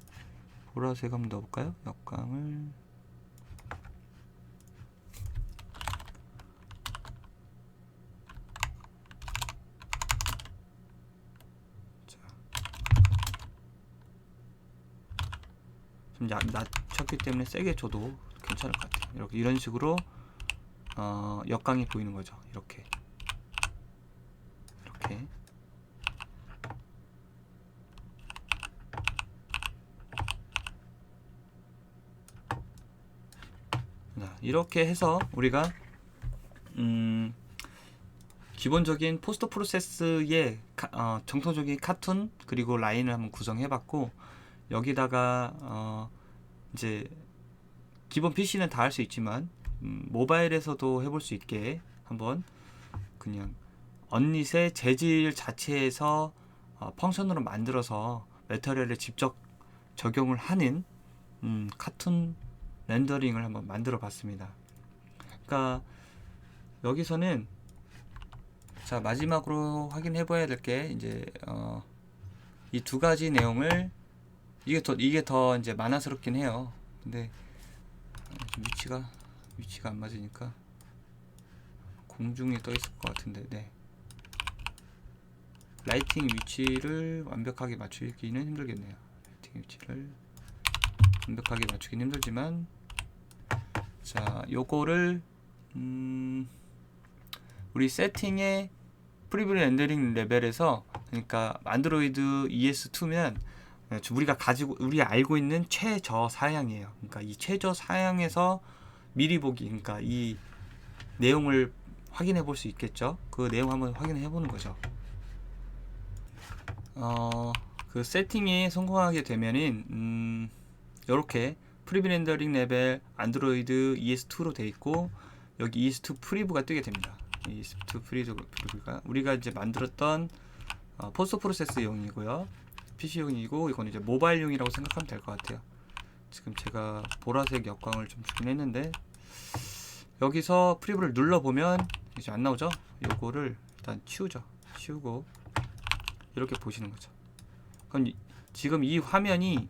보라색 한번 넣어볼까요? 역광을 좀 낮췄기 때문에 세게 줘도 괜찮을 것 같아요. 이렇게 이런 식으로 역광이 보이는 거죠. 이렇게 이렇게 해서 우리가 기본적인 포스트 프로세스의 정통적인 카툰 그리고 라인을 한번 구성해봤고, 여기다가 이제 기본 PC는 다 할 수 있지만 모바일에서도 해볼 수 있게 한번 그냥 언릿의 재질 자체에서 펑션으로 만들어서 매터리얼에 직접 적용을 하는 카툰 렌더링을 한번 만들어 봤습니다. 그러니까 여기서는 자 마지막으로 확인해 봐야 될 게 이제 이 두 가지 내용을 이게 더 이제 만화스럽긴 해요. 근데 위치가 안 맞으니까 공중에 떠 있을 것 같은데, 네. 라이팅 위치를 완벽하게 맞추기는 힘들겠네요. 라이팅 위치를 완벽하게 맞추기는 힘들지만, 자 요거를 우리 세팅의 프리뷰 렌더링 레벨에서, 그러니까 안드로이드 ES2면 우리가 알고 있는 최저 사양이에요. 그러니까 이 최저 사양에서 미리 보기, 그러니까 이 내용을 확인해 볼 수 있겠죠. 그 내용 한번 확인해 보는 거죠. 그 세팅이 성공하게 되면은 이렇게 프리뷰 렌더링 레벨 안드로이드 ES2로 되어 있고, 여기 ES2 프리뷰가 뜨게 됩니다. ES2 프리뷰가 우리가 이제 만들었던 포스트 프로세스용이고요, PC용이고, 이건 이제 모바일용이라고 생각하면 될 것 같아요. 지금 제가 보라색 역광을 좀 주긴 했는데, 여기서 프리뷰를 눌러보면 이제 안 나오죠? 요거를 일단 치우고 이렇게 보시는 거죠. 그럼 지금 이 화면이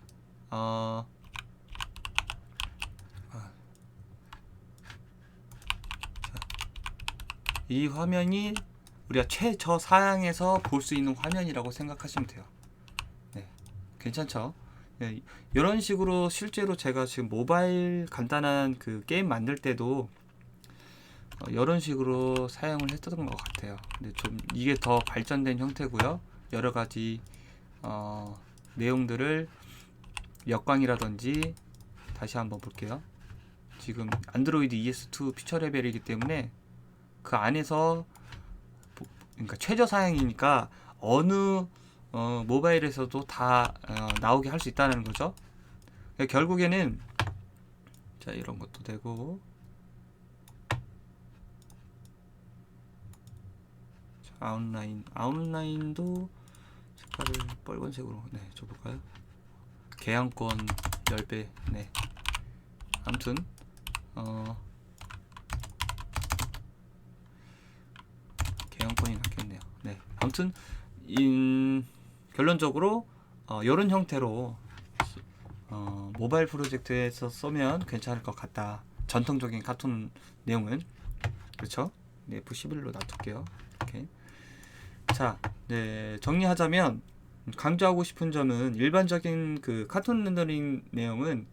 이 화면이 우리가 최저 사양에서 볼 수 있는 화면이라고 생각하시면 돼요. 네, 괜찮죠? 네, 이런 식으로 실제로 제가 지금 모바일 간단한 그 게임 만들 때도 이런 식으로 사용을 했던 것 같아요. 근데 좀 이게 더 발전된 형태고요. 여러 가지 내용들을 역광이라든지, 다시 한번 볼게요. 지금 안드로이드 ES2 피처 레벨이기 때문에 그 안에서, 그러니까 최저 사양이니까 어느 모바일에서도 다 나오게 할 수 있다는 거죠. 그러니까 결국에는 자 이런 것도 되고, 자, 아웃라인도 색깔을 빨간색으로 줘볼까요? 개양권 10배. 네. 아무튼 개양권이 낫겠네요. 네. 아무튼 결론적으로 이런 형태로 모바일 프로젝트에서 쓰면 괜찮을 것 같다. 전통적인 카툰 내용은, 그렇죠? 네, F11로 놔둘게요. 이렇게. 자, 네, 정리하자면 강조하고 싶은 점은, 일반적인 그 카툰 렌더링 내용은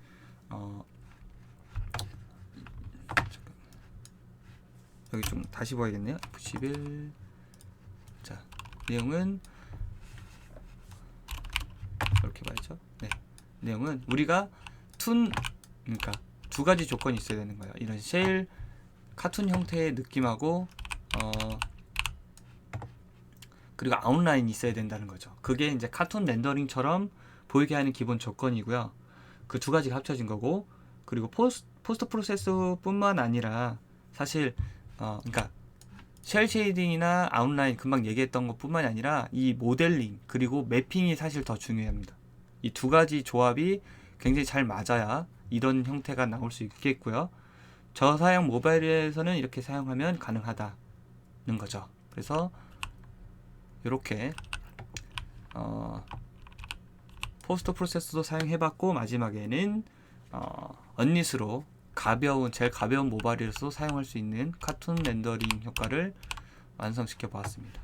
여기 좀 다시 봐야겠네요. F11. 자, 내용은 이렇게 봐야죠. 네, 내용은 우리가 그러니까 두 가지 조건이 있어야 되는 거예요. 이런 쉘 카툰 형태의 느낌하고 그리고 아웃라인이 있어야 된다는 거죠. 그게 이제 카툰 렌더링처럼 보이게 하는 기본 조건이고요. 그 두 가지가 합쳐진 거고, 그리고 포스트 프로세스뿐만 아니라 사실 그러니까 쉘 쉐이딩이나 아웃라인 금방 얘기했던 것뿐만이 아니라 이 모델링 그리고 매핑이 사실 더 중요합니다. 이 두 가지 조합이 굉장히 잘 맞아야 이런 형태가 나올 수 있겠고요. 저사양 모바일에서는 이렇게 사용하면 가능하다는 거죠. 그래서 이렇게 포스트 프로세스도 사용해봤고, 마지막에는 언닛으로 제일 가벼운 모바일에서도 사용할 수 있는 카툰 렌더링 효과를 완성시켜 보았습니다.